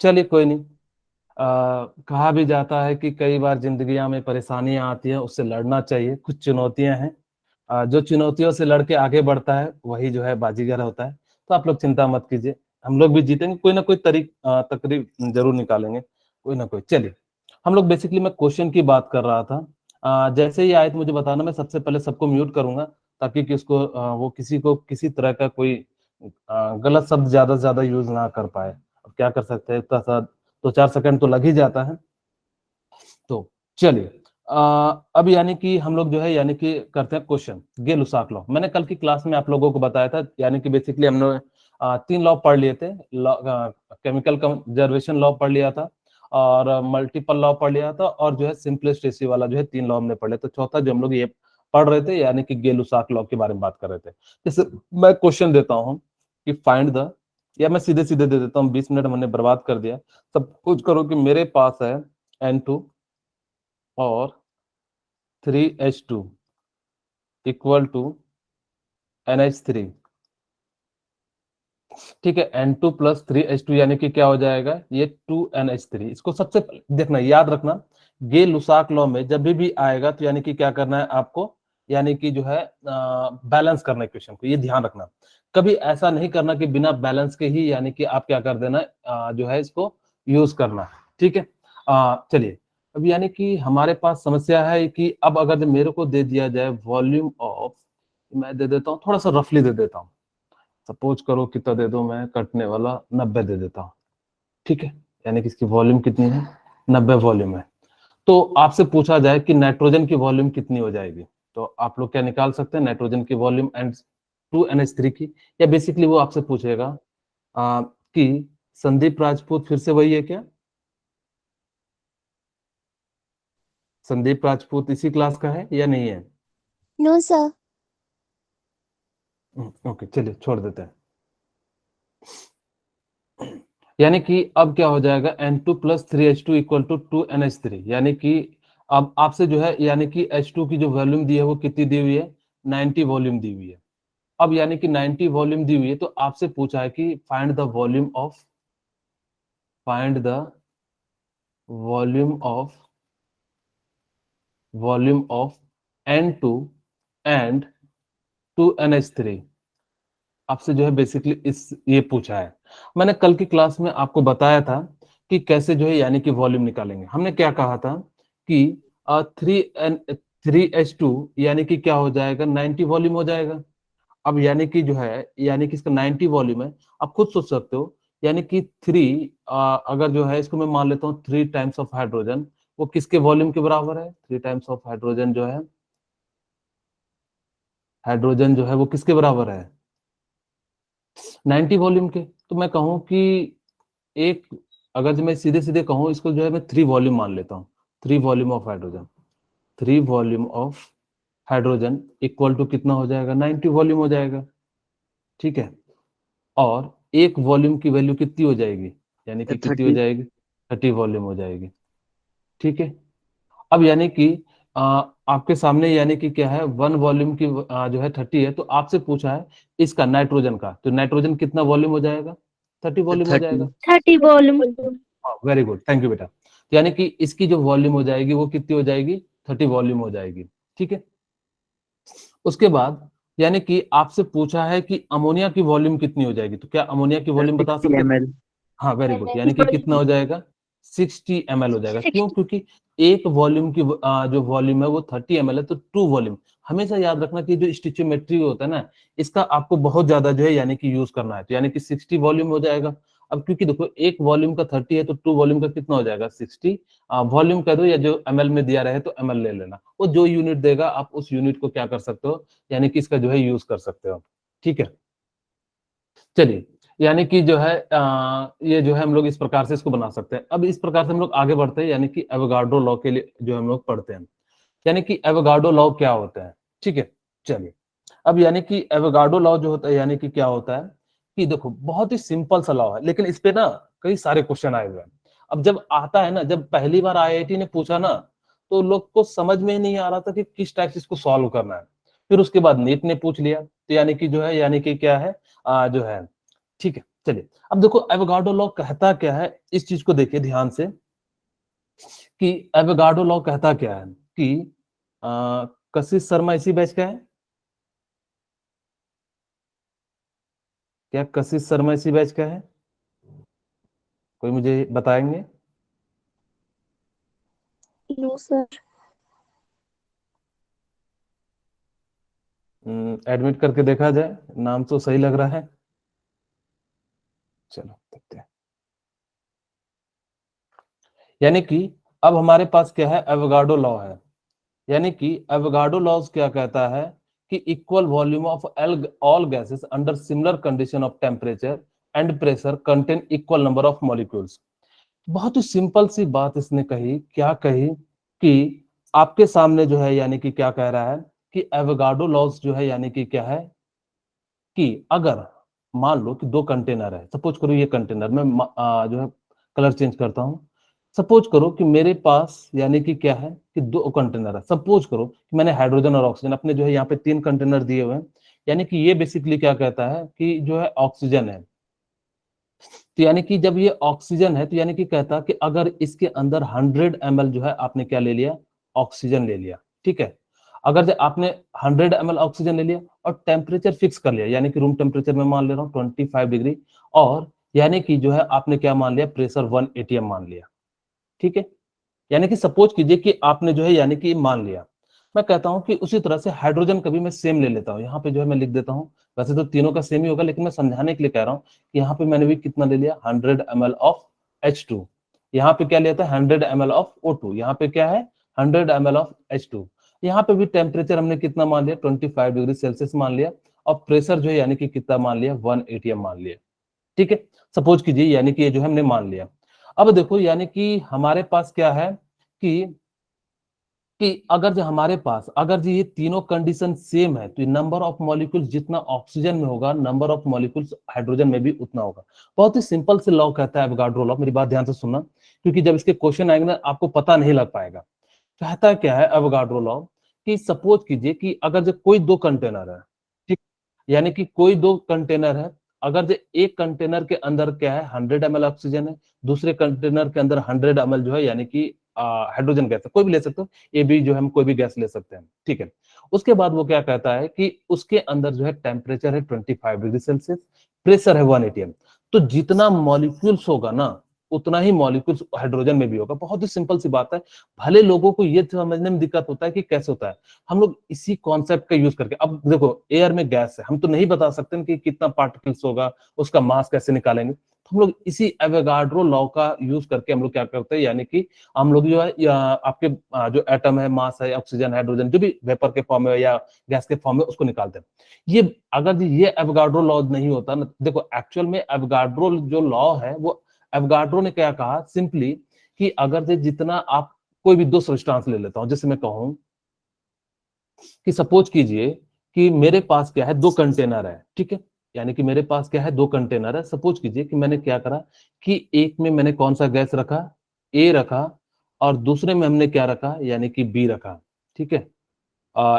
चलिए कोई नहीं। कहा भी जाता है कि कई बार जिंदगियां में परेशानियां आती हैं, उससे लड़ना चाहिए। कुछ चुनौतियां हैं, जो चुनौतियों से लड़के आगे बढ़ता है वही जो है बाजीगर होता है। तो आप लोग चिंता मत कीजिए, हम लोग भी जीतेंगे, कोई ना कोई तकरीब जरूर निकालेंगे, कोई ना कोई। चलिए, हम लोग बेसिकली मैं क्वेश्चन की बात कर रहा था। जैसे ही आए तो मुझे बताना, मैं सबसे पहले सबको म्यूट करूंगा, ताकि कि उसको वो किसी को किसी तरह का कोई गलत शब्द ज्यादा से ज्यादा यूज ना कर पाए। अब क्या कर सकते हैं, इतना सा 2-4 सेकंड तो लग ही जाता है। तो चलिए, अब यानी कि हम लोग जो है यानी कि करते हैं क्वेश्चन। गे लुसाक लॉ मैंने कल की क्लास में आप लोगों को बताया था, यानी कि बेसिकली हमने 3 लॉ पढ़ लिए थे। केमिकल कंजर्वेशन लॉ पढ़ लिया था, और मल्टीपल लॉ पढ़ लिया था, और जो है सिंपलेस्ट रेशियो वाला जो है 3 लॉ हमने पढ़ लिया। तो चौथा जो हम लोग ये पढ़ रहे थे, यानी कि गे लुसाक लॉ के बारे में बात कर रहे थे। जैसे मैं क्वेश्चन देता हूँ कि फाइंड द, या मैं सीधे सीधे दे देता हूँ, 20 मिनट हमने बर्बाद कर दिया। सब कुछ करो कि मेरे पास है N2 और 3H2 इक्वल टू NH3। ठीक है, N2 प्लस 3H2 यानी कि क्या हो जाएगा, ये 2NH3। इसको सबसे देखना, याद रखना, गे लुसाक लॉ में जब भी आएगा तो यानी कि क्या करना है आपको, यानी कि जो है बैलेंस करना इक्वेशन को, ये ध्यान रखना। कभी ऐसा नहीं करना कि बिना बैलेंस के ही यानी कि आप क्या कर देना, जो है इसको यूज करना। ठीक है, चलिए। अब यानी कि हमारे पास समस्या है कि अब अगर मेरे को दे दिया जाए वॉल्यूम ऑफ, मैं दे देता हूँ, थोड़ा सा रफली दे देता हूँ। सपोज करो कितना दे दो, मैं कटने वाला 90 दे देता हूँ। ठीक है, यानी कि इसकी वॉल्यूम कितनी है, 90 वॉल्यूम है। तो आपसे पूछा जाए कि नाइट्रोजन की वॉल्यूम कितनी हो जाएगी, तो आप लोग क्या निकाल सकते हैं, नाइट्रोजन की वॉल्यूम एंड 2NH3 की। या बेसिकली वो आपसे पूछेगा कि संदीप राजपूत फिर से वही है क्या, संदीप राजपूत इसी क्लास का है या नहीं है? No sir. ओके, चलिए छोड़ देते हैं। यानी कि अब क्या हो जाएगा, N2 plus 3H2 equal to 2NH3। यानी कि अब आपसे जो है यानी कि H2 की जो वॉल्यूम दी है वो कितनी दी हुई है, 90 वॉल्यूम दी हुई है। अब यानी कि 90 वॉल्यूम दी हुई है, तो आपसे पूछा है कि find the N2 and 2NH3। आपसे जो है बेसिकली इस ये पूछा है। मैंने कल की क्लास में आपको बताया था कि कैसे जो है यानी कि वॉल्यूम निकालेंगे। हमने क्या कहा था कि 3H2 यानी कि क्या हो जाएगा, 90 वॉल्यूम हो जाएगा। अब यानी कि जो है यानी कि इसका 90 वॉल्यूम है। आप खुद सोच सकते हो, यानी कि 3, अगर जो है इसको मैं मान लेता हूँ 3 टाइम्स ऑफ हाइड्रोजन, वो किसके वॉल्यूम के बराबर है, 3 टाइम्स ऑफ हाइड्रोजन जो है, हाइड्रोजन जो है वो किसके बराबर है, 90 वॉल्यूम के। तो मैं कहूँ कि एक, अगर जो मैं सीधे सीधे कहूँ इसको जो है मैं 3 वॉल्यूम मान लेता हूँ। 3 volume of hydrogen, 3 volume of hydrogen equal to कितना हो जाएगा, 90 वॉल्यूम हो जाएगा। ठीक है, और एक वॉल्यूम की वैल्यू कितनी हो जाएगी, यानी कि कितनी हो 30। जाएगी, 30 वॉल्यूम हो जाएगी। ठीक है, अब यानी कि आपके सामने यानी कि क्या है, 1 वॉल्यूम की जो है 30 है, तो आपसे पूछा है इसका नाइट्रोजन का, तो नाइट्रोजन कितना वॉल्यूम हो जाएगा, 30 वॉल्यूम हो 30। जाएगा। 30 volume. Very good, thank you बेटा। तो यानी कि इसकी जो वॉल्यूम हो जाएगी वो कितनी हो जाएगी, 30 वॉल्यूम हो जाएगी। ठीक है, उसके बाद यानी कि आपसे पूछा है कि अमोनिया की वॉल्यूम कितनी हो जाएगी, तो क्या अमोनिया की वॉल्यूम बता 60 सकते हैं? ml। हाँ, वेरी गुड, यानी कि कितना हो जाएगा, 60 ml हो जाएगा। क्यों, क्योंकि एक वॉल्यूम की जो वॉल्यूम है वो 30 ml है, तो 2 वॉल्यूम। हमेशा याद रखना कि जो स्टिचियोमेट्री होता है ना, इसका आपको बहुत ज्यादा जो है यानी कि यूज करना है, तो यानी कि 60 वॉल्यूम हो जाएगा। अब क्योंकि देखो एक वॉल्यूम का 30 है, तो 2 वॉल्यूम का कितना हो जाएगा, 60। वॉल्यूम कह दो, या जो ml में दिया रहे तो ml ले लेना, वो जो यूनिट देगा आप उस यूनिट को क्या कर सकते हो, यानी कि इसका जो है यूज कर सकते हो। ठीक है, चलिए, यानी कि जो है ये जो है हम लोग इस प्रकार से इसको बना सकते हैं। अब इस प्रकार से हम लोग आगे बढ़ते हैं, यानी कि एवोगाड्रो लॉ के लिए जो हम लोग पढ़ते हैं, यानी कि एवोगाड्रो लॉ क्या होता है। ठीक है, चलिए। अब यानी कि एवोगाड्रो लॉ जो होता है, यानी कि क्या होता है कि देखो बहुत ही सिंपल सा लॉ है, लेकिन इस पे ना कई सारे क्वेश्चन आए हुए हैं। अब जब आता है ना, जब पहली बार आईआईटी ने पूछा ना, तो लोग को समझ में ही नहीं आ रहा था कि किस टाइप से इसको सॉल्व करना है। फिर उसके बाद नीट ने पूछ लिया, तो यानी कि जो है यानी कि क्या है, जो है। ठीक है, चलिए अब देखो एवोगाड्रो लॉ कहता क्या है, इस चीज को देखिए ध्यान से कि एवोगाड्रो लॉ कहता क्या है कि कशिश शर्मा इसी बैच का है क्या? कशिश शर्मा इसी बैच का है? कोई मुझे बताएंगे? No sir. एडमिट करके देखा जाए, नाम तो सही लग रहा है। चलो देखते हैं। यानी कि अब हमारे पास क्या है, एवोगाड्रो लॉ है। यानी कि एवोगाड्रो लॉ क्या कहता है कि equal volume of all gases under similar condition of temperature and pressure contain equal number of molecules. बहुत ही सिंपल सी बात इसने कही, क्या कही कि आपके सामने जो है यानी कि क्या कह रहा है कि एवोगाड्रो लॉज जो है यानी कि क्या है कि अगर मान लो कि दो कंटेनर है, सपोज करो ये कंटेनर में जो है कलर चेंज करता हूं। सपोज करो कि मेरे पास यानी कि क्या है कि दो कंटेनर है। सपोज करो कि मैंने हाइड्रोजन और ऑक्सीजन अपने जो है यहाँ पे 3 कंटेनर दिए हुए हैं। यानी कि ये बेसिकली क्या कहता है कि जो है ऑक्सीजन है। तो यानी कि जब ये ऑक्सीजन है तो यानी कि कहता कि अगर इसके अंदर 100 ml जो है आपने क्या ले लिया, ऑक्सीजन ले लिया, ठीक है। अगर जो आपने 100 ml ऑक्सीजन ले लिया और टेम्परेचर फिक्स कर लिया, यानी कि रूम टेम्परेचर में मान ले रहा हूँ 25 डिग्री, और यानी कि जो है आपने क्या मान लिया, प्रेशर 1 atm मान लिया, ठीक है। यानी कि सपोज कीजिए कि आपने जो है यानी कि मान लिया। मैं कहता हूं कि उसी तरह से हाइड्रोजन का भी मैं सेम ले लेता हूं, यहाँ पे जो है मैं लिख देता हूं। वैसे तो तीनों का सेम ही होगा, लेकिन मैं समझाने के लिए कह रहा हूं कि यहाँ पे मैंने भी कितना ले लिया, 100 ml ऑफ H2। यहाँ पे क्या लिया था, 100 ml ऑफ O2। यहाँ पे क्या है, 100 ml ऑफ H2। यहाँ पे भी टेम्परेचर हमने कितना मान लिया, 25 डिग्री सेल्सियस मान लिया, और प्रेशर जो है यानी कि कितना मान लिया, 1 atm मान लिया, ठीक है। सपोज कीजिए यानी कि ये जो है हमने मान लिया। अब देखो यानी कि हमारे पास क्या है कि अगर जो हमारे पास अगर जो ये तीनों कंडीशन सेम है तो नंबर ऑफ मॉलिक्यूल्स जितना ऑक्सीजन में होगा, नंबर ऑफ मॉलिक्यूल्स हाइड्रोजन में भी उतना होगा। बहुत ही सिंपल से लॉ कहता है एवोगाड्रो लॉ। मेरी बात ध्यान से सुनना, क्योंकि जब इसके क्वेश्चन आएंगे ना आपको पता नहीं लग पाएगा। कहता क्या है एवोगाड्रो लॉ कि सपोज कीजिए कि अगर जो कोई दो कंटेनर है, ठीक, यानी कि कोई दो कंटेनर है। अगर जो एक कंटेनर के अंदर क्या है, 100 ml ऑक्सीजन है, दूसरे कंटेनर के अंदर 100 ml जो है यानी कि हाइड्रोजन गैस है, कोई भी ले सकते हो, ए बी जो है हम कोई भी गैस ले सकते हैं, ठीक है। उसके बाद वो क्या कहता है कि उसके अंदर जो है टेम्परेचर है 25 डिग्री सेल्सियस, प्रेशर है 1 atm। तो जितना मॉलिक्यूल्स होगा ना उतना ही मॉलिक्यूल्स हाइड्रोजन में भी होगा। बहुत ही सिंपल सी बात है। भले लोगों को ये समझने में दिक्कत होता है कि कैसे होता है, हम लोग इसी कॉन्सेप्ट का यूज करके, अब देखो एयर में गैस है, हम तो नहीं बता सकते कि कितना पार्टिकल्स होगा, उसका मास कैसे निकालेंगे। तो हम लोग इसी एवोगाड्रो लॉ का यूज करके हम लोग क्या करते हैं, यानी कि हम लोग जो है आपके जो एटम है, मास है, ऑक्सीजन, हाइड्रोजन, जो भी वेपर के फॉर्म में या गैस के फॉर्म में, उसको निकालते हैं। ये अगर ये एवोगाड्रो लॉ नहीं होता ना, देखो एक्चुअल में एवोगाड्रो जो लॉ है वो एवोगाड्रो ने क्या कहा सिंपली कि अगर से जितना आप कोई भी दो सब्सटेंस ले लेता हूं, जैसे मैं कहूं कि सपोज कीजिए कि मेरे पास क्या है, दो कंटेनर है, ठीक है। यानी कि मेरे पास क्या है, दो कंटेनर है। सपोज कीजिए कि मैंने क्या करा कि एक में मैंने कौन सा गैस रखा, ए रखा, और दूसरे में हमने क्या रखा, यानी कि बी रखा, ठीक है। आ,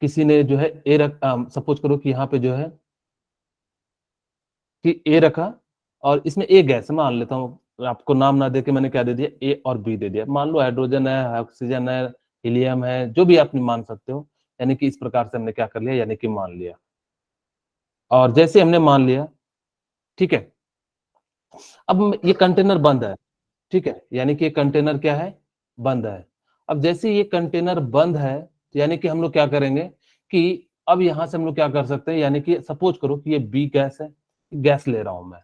किसी ने जो है ए रख, सपोज करो कि यहाँ पे जो है कि ए रखा, और इसमें ए गैस है, मान लेता हूँ, आपको नाम ना देके मैंने क्या दे दिया, ए और बी दे दिया। मान लो हाइड्रोजन है, ऑक्सीजन है, हीलियम है, जो भी आप मान सकते हो। यानी कि इस प्रकार से हमने क्या कर लिया, यानी कि मान लिया। और जैसे हमने मान लिया, ठीक है, अब ये कंटेनर बंद है, ठीक है। यानी कि ये कंटेनर क्या है, बंद है। अब जैसे ये कंटेनर बंद है तो यानी कि हम लोग क्या करेंगे कि अब यहां से हम लोग क्या कर सकते हैं, यानी कि सपोज करो कि ये बी गैस है, गैस ले रहा हूं मैं,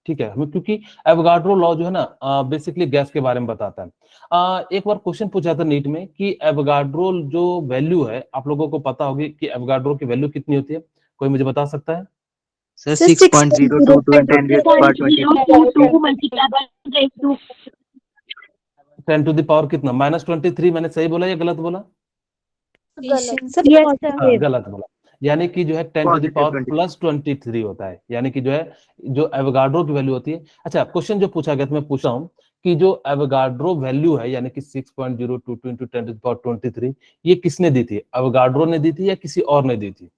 ठीक है। हमें क्योंकि एवोगाड्रो लॉ जो है ना बेसिकली गैस के बारे में बताता है। एक बार क्वेश्चन पूछा था नीट में कि एवोगाड्रो जो वैल्यू है, आप लोगों को पता होगी कि एवोगाड्रो की वैल्यू कितनी होती है, कोई मुझे बता सकता है? Sir 6.022 and 10 raised to power 22. 10 to the power कितना, -23। मैंने सही बोला या गलत बोला? हाँ गलत बोला। यानी कि जो है 10 टू द पावर +23 होता है, यानी कि जो है जो एवोगाड्रो की वैल्यू होती है। अच्छा, क्वेश्चन जो पूछा गया तो मैं पूछा हूँ कि जो एवोगाड्रो वैल्यू है यानी कि 6.022 into 10 to the power 23, ये किसने दी थी, एवोगाड्रो ने दी थी या किसी और ने दी थी?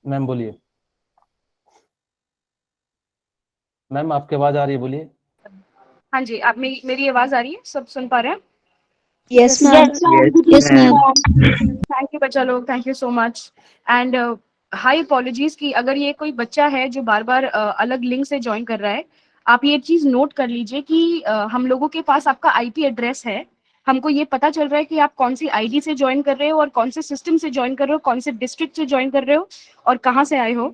मैम बोलिए। मैम आपकी आवाज आ रही है, बोलिए। हाँ जी, आप मेरी आवाज आ रही है? सब सुन पा रहे हैं? Yes, ma'am. Yes, ma'am. Thank you बच्चा लोग, thank you so much. And high apologies कि अगर ये कोई बच्चा है जो बार बार अलग लिंक से ज्वाइन कर रहा है, आप ये चीज नोट कर लीजिए कि हम लोगों के पास आपका आईपी एड्रेस है, हमको ये पता चल रहा है कि आप कौन सी आईडी से ज्वाइन कर रहे हो और कौन से सिस्टम से ज्वाइन कर रहे हो, कौन से डिस्ट्रिक्ट से ज्वाइन कर रहे हो और कहाँ से आए हो।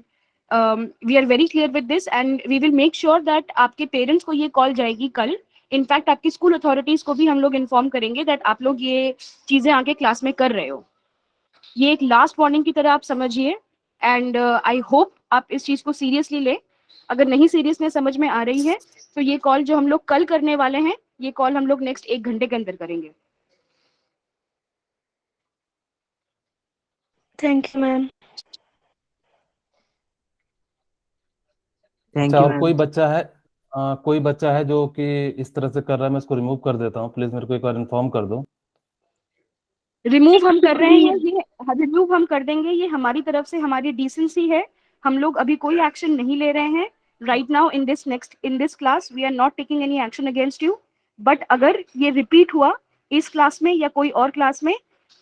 We are very clear with this and we will make sure that आपके पेरेंट्स को ये कॉल जाएगी कल। इनफैक्ट आपकी स्कूल अथॉरिटीज को भी हम लोग इन्फॉर्म करेंगे दैट आप लोग ये चीजें आगे क्लास में कर रहे हो। ये एक लास्ट वार्निंग की तरह आप समझिए एंड आई होप आप इस चीज को सीरियसली ले। अगर नहीं सीरियसनेस समझ में आ रही है तो ये कॉल जो हम लोग कल करने वाले हैं, ये कॉल हम लोग नेक्स्ट 1 घंटे के अंदर करेंगे। Thank you, ma'am. थैंक अच्छा, यू और मैम। कोई बच्चा है जो कि इस तरह से कर रहा है, मैं इसको रिमूव कर देता हूँ, प्लीज मेरे को एक बार इन्फॉर्म कर दो। रिमूव हम कर रहे हैं, ये रिमूव हम कर देंगे, ये हमारी तरफ से हमारी डिसेंसी है। हम लोग अभी कोई एक्शन नहीं ले रहे हैं right now in this class. We are not taking any action against you, but अगर ये रिपीट हुआ इस क्लास में या कोई और क्लास में,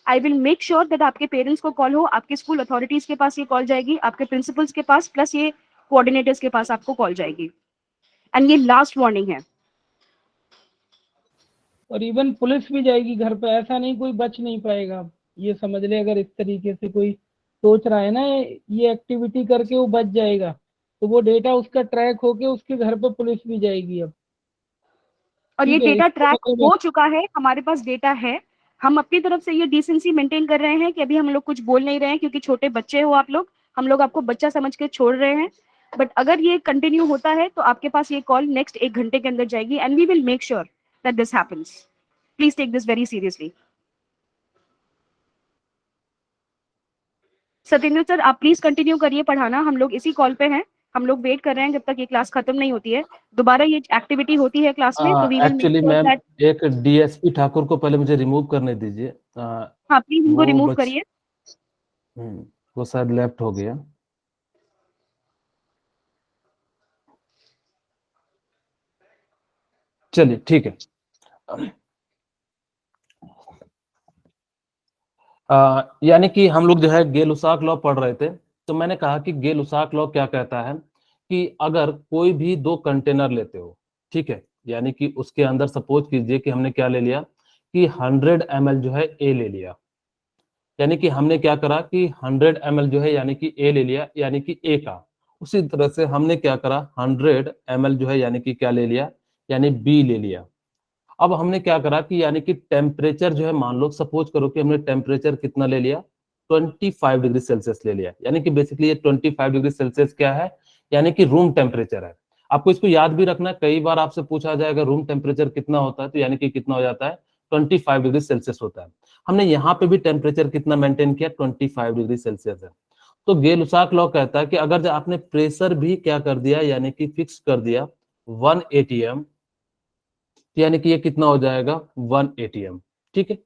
I will make sure that आपके पेरेंट्स को कॉल हो, आपके स्कूल अथॉरिटीज के पास ये कॉल जाएगी, आपके प्रिंसिपल्स के पास, प्लस ये कोऑर्डिनेटर्स के पास आपको कॉल जाएगी। एंड ये लास्ट वार्निंग है। और इवन पुलिस भी जाएगी घर पे, ऐसा नहीं कोई बच नहीं पाएगा। ये समझ ले, अगर इस तरीके से कोई सोच रहा है ना ये एक्टिविटी करके वो बच जाएगा, तो वो डेटा उसका ट्रैक होके उसके घर पे पुलिस भी जाएगी अब। और ये ठीक है, डेटा इसको ट्रैक मतलब हो चुका है, हमारे पास डेटा है। हम अपनी तरफ से ये डिसेंसी मेंटेन कर रहे हैं कि अभी हम लोग कुछ बोल नहीं रहे हैं क्योंकि छोटे बच्चे हो आप लोग, हम लोग आपको बच्चा समझ के छोड़ रहे हैं। बट अगर ये कंटिन्यू होता है तो आपके पास ये कॉल नेक्स्ट 1 घंटे के अंदर जाएगी and we will make sure that this happens. Please take this very seriously. Satyendra sir, आप प्लीज कंटिन्यू करिए पढ़ाना, हम लोग इसी कॉल पे हैं, हम लोग वेट कर रहे हैं जब तक ये क्लास खत्म नहीं होती है। दोबारा ये एक्टिविटी होती है क्लास में तो we will make actually sure ma'am, that. एक डीएसपी ठाकुर को पहले मुझे रिमूव करने दीजिए। हाँ प्लीज इनको वो रिमूव करिए। वो शायद लेफ्ट हो गया। चलिए ठीक है। यानी कि हम लोग जो है गेल-लुसाक लॉ पढ़ रहे थे, तो मैंने कहा कि गेल-लुसाक लॉ क्या कहता है कि अगर कोई भी 2 कंटेनर लेते हो, ठीक है, यानी कि उसके अंदर सपोज कीजिए कि हमने क्या ले लिया कि 100 ml जो है ए ले लिया, यानी कि हमने क्या करा कि 100 ml जो है यानी कि ए ले लिया, यानी कि ए का। उसी तरह से हमने क्या करा 100 ml जो है यानी कि क्या ले लिया, यानी बी ले लिया। अब हमने क्या करा कि यानी कि टेम्परेचर जो है, मान लो सपोज करो कि हमने टेम्परेचर कितना ले लिया, 25 डिग्री सेल्सियस ले लिया, यानी कि बेसिकली ये 25 डिग्री सेल्सियस क्या है, यानी कि रूम टेम्परेचर है। आपको इसको याद भी रखना, कई बार आपसे पूछा जाएगा रूम टेम्परेचर कितना होता है, तो यानी कि कितना हो जाता है 25 डिग्री सेल्सियस होता है। हमने यहाँ पे भी टेम्परेचर कितना मेंटेन किया, 25 डिग्री सेल्सियस है। तो गेल-लुसाक लॉ कहता है कि अगर जो आपने प्रेशर भी क्या कर दिया, यानी कि फिक्स कर दिया 1 atm, यानी कि ये कितना हो जाएगा 1 atm, ठीक है।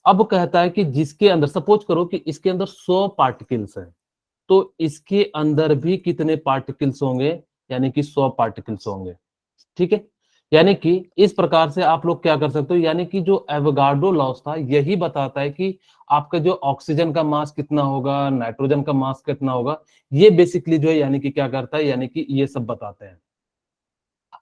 अब कहता है कि जिसके अंदर सपोज करो कि इसके अंदर 100 पार्टिकल्स हैं, तो इसके अंदर भी कितने पार्टिकल्स होंगे, यानी कि 100 पार्टिकल्स होंगे, ठीक है। यानी कि इस प्रकार से आप लोग क्या कर सकते हो, यानी कि जो एवोगाड्रो लॉस था यही बताता है कि आपका जो ऑक्सीजन का मास कितना होगा, नाइट्रोजन का मास कितना होगा, ये बेसिकली जो है यानी कि क्या करता है, यानी कि ये सब बताते हैं।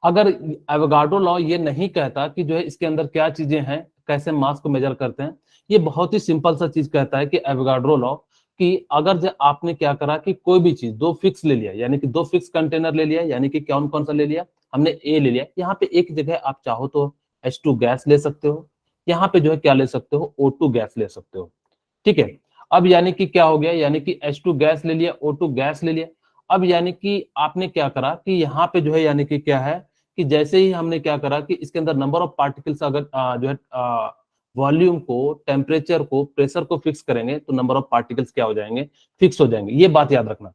अगर एवोगाड्रो लॉ ये नहीं कहता कि जो है इसके अंदर क्या चीजें हैं, कैसे मास को मेजर करते हैं, ये बहुत ही सिंपल सा चीज कहता है कि एवोगाड्रो लॉ कि अगर जो आपने क्या करा कि कोई भी चीज 2 फिक्स ले लिया, यानी कि 2 फिक्स कंटेनर ले लिया, यानी कि कौन कौन सा ले लिया, हमने ए ले लिया, यहाँ पे एक जगह आप चाहो तो H2 गैस ले सकते हो, यहाँ पे जो है क्या ले सकते हो, O2 गैस ले सकते हो, ठीक है। अब यानी कि क्या हो गया, यानी कि H2 गैस ले लिया, O2 गैस ले लिया। अब यानी कि आपने क्या करा कि यहाँ पे जो है यानी कि क्या है कि जैसे ही हमने क्या करा कि इसके अंदर नंबर ऑफ पार्टिकल्स अगर जो है वॉल्यूम को, टेम्परेचर को, प्रेशर को फिक्स करेंगे तो नंबर ऑफ पार्टिकल्स क्या हो जाएंगे, फिक्स हो जाएंगे। ये बात याद रखना।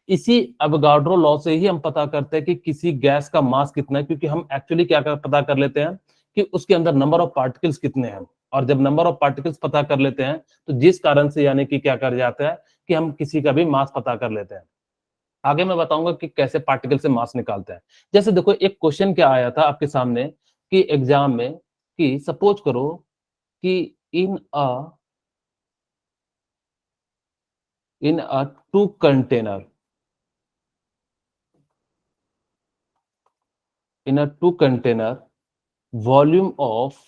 इसी एवोगाड्रो लॉ से ही हम पता करते हैं कि किसी गैस का मास कितना है, क्योंकि हम एक्चुअली क्या पता कर लेते हैं कि उसके अंदर नंबर ऑफ पार्टिकल्स कितने हैं। और जब नंबर ऑफ पार्टिकल्स पता कर लेते हैं तो जिस कारण से यानी कि क्या कर जाता है कि हम किसी का भी मास पता कर लेते हैं। आगे मैं बताऊंगा कि कैसे पार्टिकल से मास निकालते हैं। जैसे देखो एक क्वेश्चन क्या आया था आपके सामने कि एग्जाम में कि सपोज करो कि in a two container in a two container volume of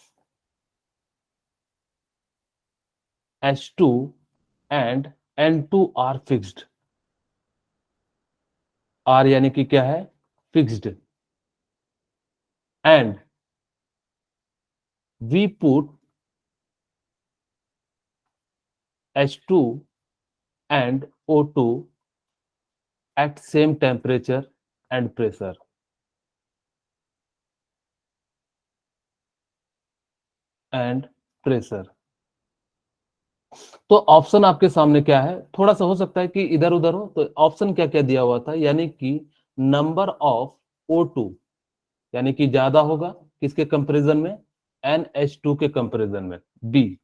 H2 and N2 are fixed। R यानी कि क्या है fixed, and we put H2 and O2 at same temperature and pressure। And pressure. तो option आपके सामने क्या है, थोड़ा सा हो सकता है कि इधर उधर हो, तो ऑप्शन क्या क्या दिया हुआ था, यानी कि नंबर ऑफ O2 यानी कि ज्यादा होगा किसके कंपैरिजन में, NH2 के कंपैरिजन में। बी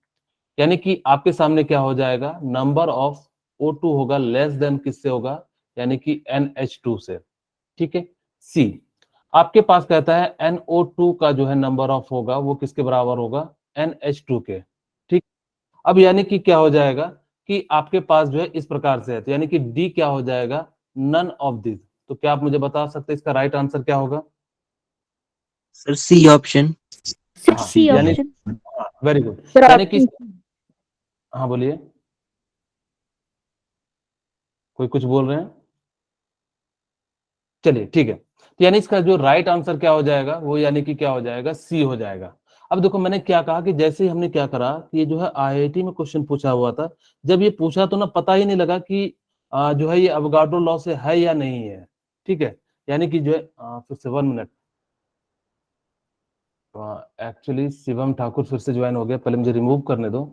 यानी कि आपके सामने क्या हो जाएगा, नंबर ऑफ O2 होगा लेस देन किससे होगा, यानी कि NH2 से। ठीक है। सी आपके पास कहता है NO2 का जो है नंबर ऑफ होगा वो किसके बराबर होगा, NH2 के। ठीक। अब यानी कि क्या हो जाएगा कि आपके पास जो है इस प्रकार से है, तो यानी कि डी क्या हो जाएगा, नन ऑफ दिस। तो क्या आप मुझे बता सकते हैं इसका राइट आंसर क्या होगा? Sir C option. हाँ सी यानी ऑप्शन। Very good. सर यानी कि आपकी हाँ बोलिए, कोई कुछ बोल रहे हैं? चलिए ठीक है। तो यानी इसका जो राइट आंसर क्या हो जाएगा, वो यानी कि क्या हो जाएगा, सी हो जाएगा। अब देखो मैंने क्या कहा कि जैसे ही हमने क्या करा कि ये जो है IIT में क्वेश्चन पूछा हुआ था, जब ये पूछा तो ना पता ही नहीं लगा कि जो है ये अवगाड्रो लॉ से है या नहीं है। ठीक है। यानी कि जो है फिर से 1 मिनट, एक्चुअली शिवम ठाकुर फिर से ज्वाइन हो गया, पहले मुझे रिमूव करने दो,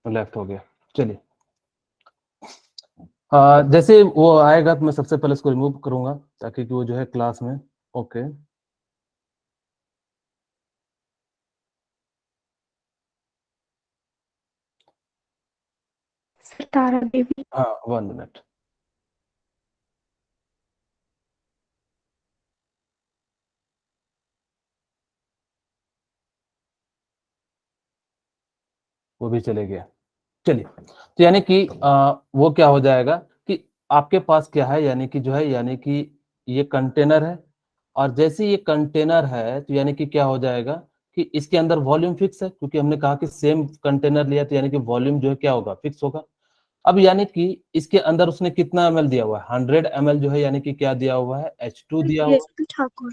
लेफ्ट हो गया। चलिए जैसे वो आएगा तो मैं सबसे पहले इसको रिमूव करूंगा ताकि कि वो जो है क्लास में। ओके सर तारा देवी। हाँ 1 मिनट। वो भी चले गया। चलिए तो यानी कि वो क्या हो जाएगा कि आपके पास क्या है, यानी कि जो है यानी कि ये कंटेनर है, और जैसे ये कंटेनर है तो यानी कि क्या हो जाएगा कि इसके अंदर वॉल्यूम फिक्स है, क्योंकि हमने कहा कि सेम कंटेनर लिया तो यानी कि वॉल्यूम जो है क्या होगा, फिक्स होगा। अब यानी कि इसके अंदर उसने कितना ml दिया हुआ है, 100 ml जो है यानी कि क्या दिया हुआ है, H2 दिया हुआ है। ठाकुर।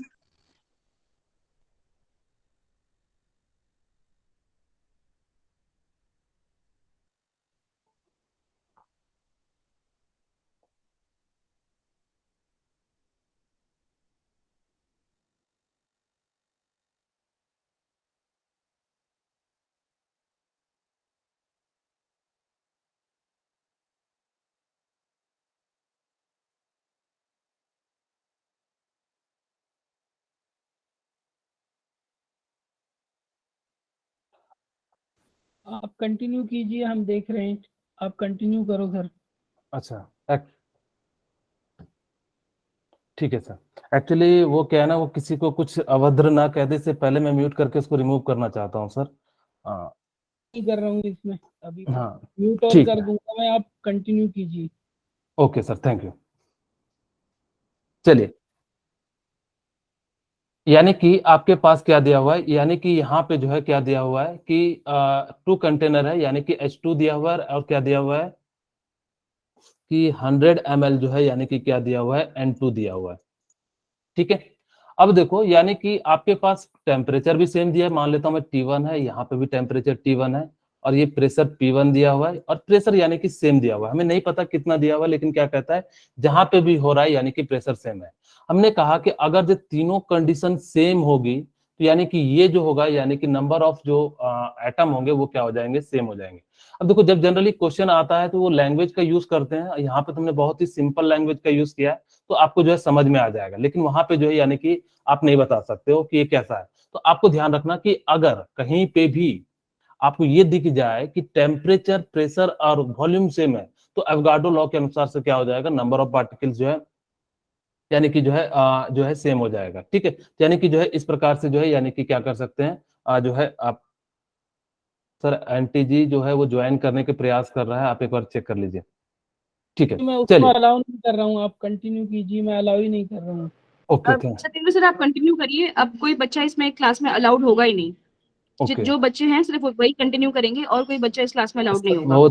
आप कंटिन्यू कीजिए, हम देख रहे हैं, आप कंटिन्यू करो सर। अच्छा ठीक है सर। एक्चुअली वो क्या है ना, वो किसी को कुछ अभद्र ना कह दे, इससे पहले मैं म्यूट करके उसको रिमूव करना चाहता हूँ सर। हाँ नहीं कर रहा हूँ इसमें अभी, हाँ म्यूट और ठीक कर है। दूंगा मैं, आप कंटिन्यू कीजिए। Okay sir, thank you. चलिए यानी कि आपके पास क्या दिया हुआ है, यानी कि यहाँ पे जो है क्या दिया हुआ है कि 2 कंटेनर है, यानी कि H2 दिया हुआ है, और क्या दिया हुआ है कि 100 ml जो है यानी कि क्या दिया हुआ है, N2 दिया हुआ है। ठीक है। अब देखो यानी कि आपके पास टेम्परेचर भी सेम दिया है, मान लेता हूं मैं T1 है, यहाँ पे भी टेम्परेचर T1 है, और ये प्रेशर P1 दिया हुआ है, और प्रेशर यानी कि सेम दिया हुआ है, हमें नहीं पता कितना दिया हुआ है, लेकिन क्या कहता है जहां पे भी हो रहा है यानी कि प्रेशर सेम है। हमने कहा कि अगर जो तीनों कंडीशन सेम होगी तो यानी कि ये जो होगा यानी कि नंबर ऑफ जो एटम होंगे वो क्या हो जाएंगे, सेम हो जाएंगे। अब देखो जब जनरली क्वेश्चन आता है तो वो लैंग्वेज का यूज करते हैं, यहाँ पे तुमने बहुत ही सिंपल लैंग्वेज का यूज किया है, तो आपको जो है समझ में आ जाएगा, लेकिन वहां पे जो है यानी कि आप नहीं बता सकते हो कि ये कैसा है। तो आपको ध्यान रखना कि अगर कहीं पे भी आपको ये दिख जाए कि टेम्परेचर, प्रेशर और वॉल्यूम सेम है, तो एवोगाड्रो लॉ के अनुसार से क्या हो जाएगा, नंबर ऑफ पार्टिकल्स जो है यानी कि जो है सेम हो जाएगा। ठीक है, यानी कि जो है इस प्रकार से जो है यानी कि क्या कर सकते हैं, जो है आप सर एंटी जी जो है वो ज्वाइन करने के प्रयास कर रहा है, आप एक बार चेक कर लीजिए। ठीक है, मैं उसको चलिए, अलाउ नहीं कर रहा हूँ, आप कंटिन्यू कीजिए, मैं अलाउ ही नहीं कर रहा हूँ। ओके सत्येंद्र सर आप कंटिन्यू करिए, अब कोई बच्चा इसमें क्लास में अलाउड होगा ही नहीं। ओके। जो बच्चे हैं सिर्फ वही कंटिन्यू करेंगे और कोई बच्चा इस क्लास में अलाउड नहीं होगा। वो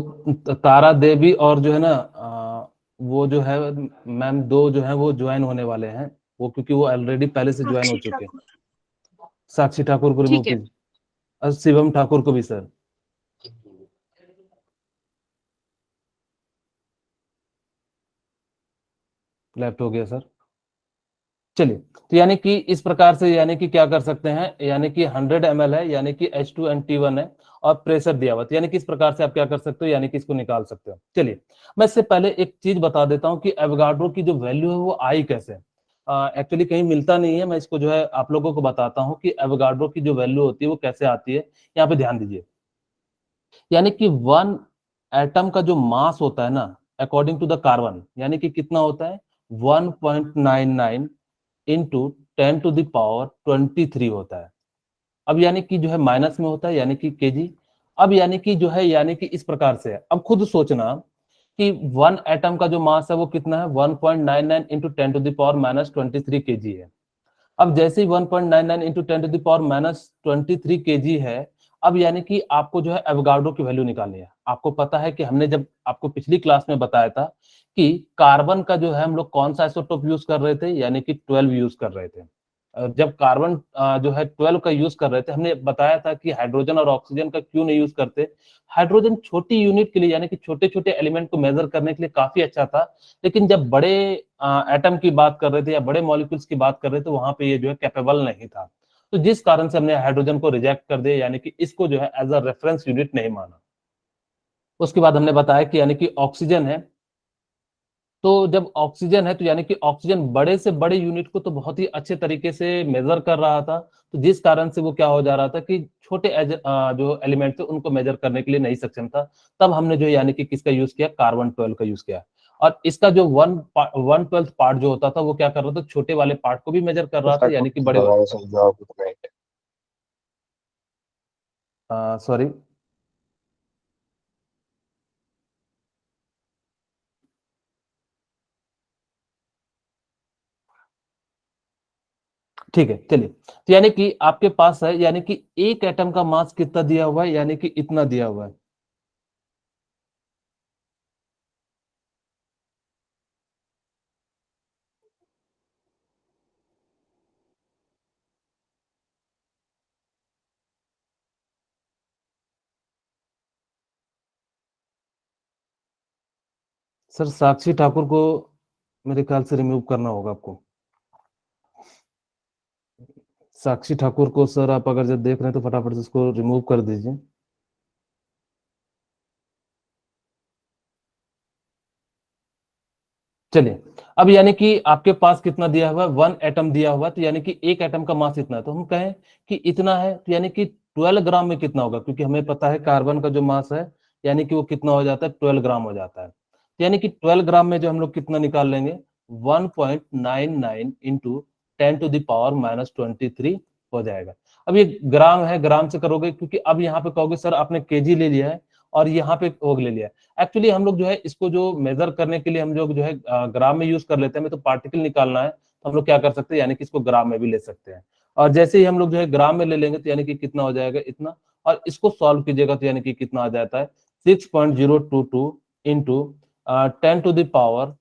तारा देवी और जो है ना वो जो है मैम दो जो है वो ज्वाइन होने वाले हैं, वो क्योंकि वो ऑलरेडी पहले से ज्वाइन हो चुके हैं। साक्षी ठाकुर को रिमूव ठीक है। कीजिए और शिवम ठाकुर को भी सर। लेफ्ट हो गया सर। चलिए, तो यानी कि इस प्रकार से यानी कि क्या कर सकते हैं, यानी कि 100 ml है, यानी कि H2NT1 है और प्रेशर दिया हुआ, तो यानी कि इस प्रकार से आप क्या कर सकते हो, यानी कि इसको निकाल सकते हो। चलिए, मैं इससे पहले एक चीज बता देता हूं कि एवोगाड्रो की जो वैल्यू है वो आई कैसे, एक्चुअली कहीं मिलता नहीं है, मैं इसको जो है आप लोगों को बताता हूँ कि एवोगाड्रो की जो वैल्यू होती है वो कैसे आती है। यहाँ पे ध्यान दीजिए, यानी कि वन एटम का जो मास होता है ना, अकॉर्डिंग टू द कार्बन, यानी कि कितना होता है 1.99 इंटू 10⁻23 होता है। अब यानी कि जो है माइनस में होता है, यानी कि केजी। अब यानी कि जो है यानी कि इस प्रकार से है, अब खुद सोचना कि वन एटम का जो मास है वो कितना है 1.99 इंटू 10⁻23 केजी है। अब जैसे ही 1.99 इंटू 10⁻23 केजी है, अब यानी कि आपको जो है एवोगाड्रो की वैल्यू निकालनी है। आपको पता है कि हमने जब आपको पिछली क्लास में बताया था कि कार्बन का जो है हम लोग कौन सा आइसोटोप यूज कर रहे थे, यानी कि 12 यूज कर रहे थे। जब कार्बन जो है 12 का यूज कर रहे थे, हमने बताया था कि हाइड्रोजन और ऑक्सीजन का क्यों नहीं यूज करते। हाइड्रोजन छोटी यूनिट के लिए, यानी कि छोटे छोटे एलिमेंट को मेजर करने के लिए काफी अच्छा था, लेकिन जब बड़े एटम की बात कर रहे थे या बड़े मॉलिक्यूल्स की बात कर रहे थे, वहां पे ये जो है कैपेबल नहीं था। तो जिस कारण से हमने हाइड्रोजन को रिजेक्ट कर दिया, यानी कि इसको जो है एज अ रेफरेंस यूनिट नहीं माना। उसके बाद हमने बताया कि यानी कि ऑक्सीजन है, तो जब ऑक्सीजन है तो यानी कि ऑक्सीजन बड़े से बड़े यूनिट को तो बहुत ही अच्छे तरीके से मेजर कर रहा था, तो जिस कारण से वो क्या हो जा रहा था कि छोटे जो एलिमेंट थे उनको मेजर करने के लिए नहीं सक्षम था। तब हमने जो यानी कि किसका यूज किया, कार्बन 12 का यूज किया। और इसका जो 1/12 पार्ट जो होता था वो क्या कर रहा था, छोटे वाले पार्ट को भी मेजर कर रहा था, यानी कि बड़े सॉरी ठीक है। चलिए, तो यानी कि आपके पास है, यानी कि एक एटम का मास कितना दिया हुआ है, यानी कि इतना दिया हुआ है। सर साक्षी ठाकुर को मेरे ख्याल से रिमूव करना होगा आपको। साक्षी ठाकुर को सर आप अगर जब देख रहे हैं तो फटाफट से उसको रिमूव कर दीजिए। चलिए, अब यानी कि आपके पास कितना दिया हुआ है, 1 एटम दिया हुआ है, तो यानी कि एक एटम का मास इतना है, तो हम कहें कि इतना है, तो यानी कि 12 ग्राम में कितना होगा, क्योंकि हमें पता है कार्बन का जो मास है यानी कि वो कितना हो जाता है, 12 ग्राम हो जाता है। तो यानी कि 12 ग्राम में जो हम लोग कितना निकाल लेंगे, 1.99 इंटू 10⁻23 हो जाएगा। अब ये ग्राम है, ग्राम से करोगे, क्योंकि अब यहाँ पे कहोगे सर आपने केजी ले लिया है और यहाँ पे ओग ले लिया है। एक्चुअली हम लोग जो है इसको जो मेजर करने के लिए हम लोग जो है ग्राम में यूज कर लेते हैं, हमें तो पार्टिकल निकालना है, तो हम लोग क्या कर सकते हैं, यानी कि इसको ग्राम में भी ले सकते हैं। और जैसे ही हम लोग जो है ग्राम में ले लेंगे तो यानी कि कितना हो जाएगा, इतना। और इसको सॉल्व कीजिएगा तो यानी कि कितना आ जाता है 6.022 इंटू 10⁻,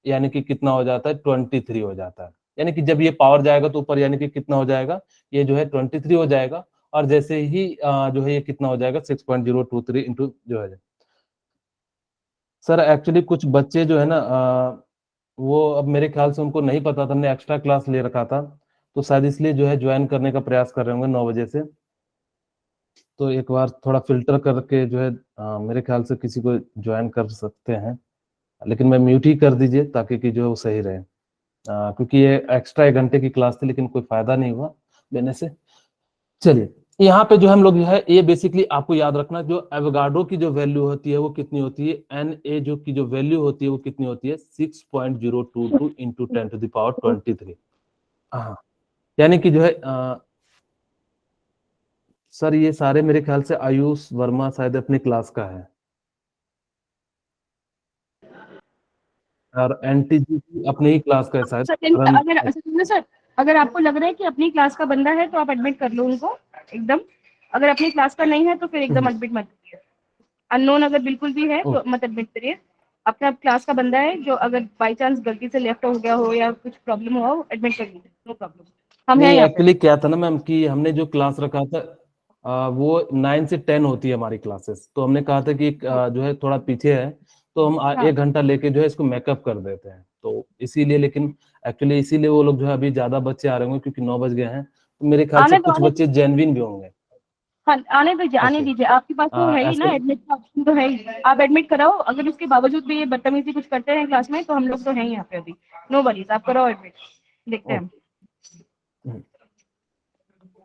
यानी कि कितना हो जाता है 23 हो जाता है। यानी कि जब ये पावर जाएगा तो ऊपर यानी कि कितना हो जाएगा, ये जो है 23 हो जाएगा। और जैसे ही जो है ये कितना हो जाएगा 6.023 इंटू जो है। सर एक्चुअली कुछ बच्चे जो है ना वो अब मेरे ख्याल से उनको नहीं पता था, हमने एक्स्ट्रा क्लास ले रखा था, तो शायद इसलिए जो है ज्वाइन करने का प्रयास कर रहे होंगे 9 बजे से। तो एक बार थोड़ा फिल्टर करके जो है मेरे ख्याल से किसी को ज्वाइन कर सकते हैं, लेकिन मैं म्यूट ही कर दीजिए ताकि कि जो है वो सही रहे। क्योंकि ये एक्स्ट्रा 1 घंटे की क्लास थी, लेकिन कोई फायदा नहीं हुआ देने से। चलिए, यहाँ पे जो हम लोग जो है ये बेसिकली आपको याद रखना, जो एवोगाड्रो की जो वैल्यू होती है वो कितनी होती है, Na जो की जो वैल्यू होती है वो कितनी होती है, 6.022 इंटू 10 टू द पावर 23। हाँ, यानी कि जो है सर ये सारे मेरे ख्याल से आयुष वर्मा शायद अपनी क्लास का है, और एनटीजी अपनी ही क्लास का है शायद। सत्येंद्र सर, अगर आपको लग रहा है कि अपनी क्लास का बंदा है तो आप एडमिट कर लो उनको एकदम। अगर अपनी क्लास का नहीं है तो फिर एकदम एडमिट मत करिए। अननोन अगर बिल्कुल भी है तो मत एडमिट करिए। अपना क्लास का बंदा है जो अगर बाई चांस गलती से लेफ्ट हो गया हो या कुछ प्रॉब्लम हुआ हो, एडमिट कर लीजिए, नो प्रॉब्लम। हम हैं नहीं, यहाँ पे। एक्चुअली क्या था ना मैम कि हमने जो क्लास रखा था वो 9 से 10 होती है हमारी क्लासेस, तो हमने कहा था कि जो है थोड़ा पीछे है, तो हम हाँ। 1 घंटा लेके जो है इसको मेकअप कर देते हैं, तो इसीलिए, लेकिन एक्चुअली इसीलिए वो लोग जो है अभी ज्यादा बच्चे आ रहे होंगे क्योंकि 9 बज गए हैं, तो मेरे ख्याल से आने दो कुछ बच्चे जेन्युइन भी होंगे। हाँ, आने दीजिए, आने ओके, दीजिए। आपके पास तो है ही ना, ऐसे एडमिट का ऑप्शन तो है ही। आप एडमिट कराओ। अगर उसके बावजूद भी ये बदतमीजी कुछ करते हैं क्लास में तो हम लोग तो हैं ही यहाँ पे अभी। नो वरीज, आप कराओ एडमिट, देखते हैं हम।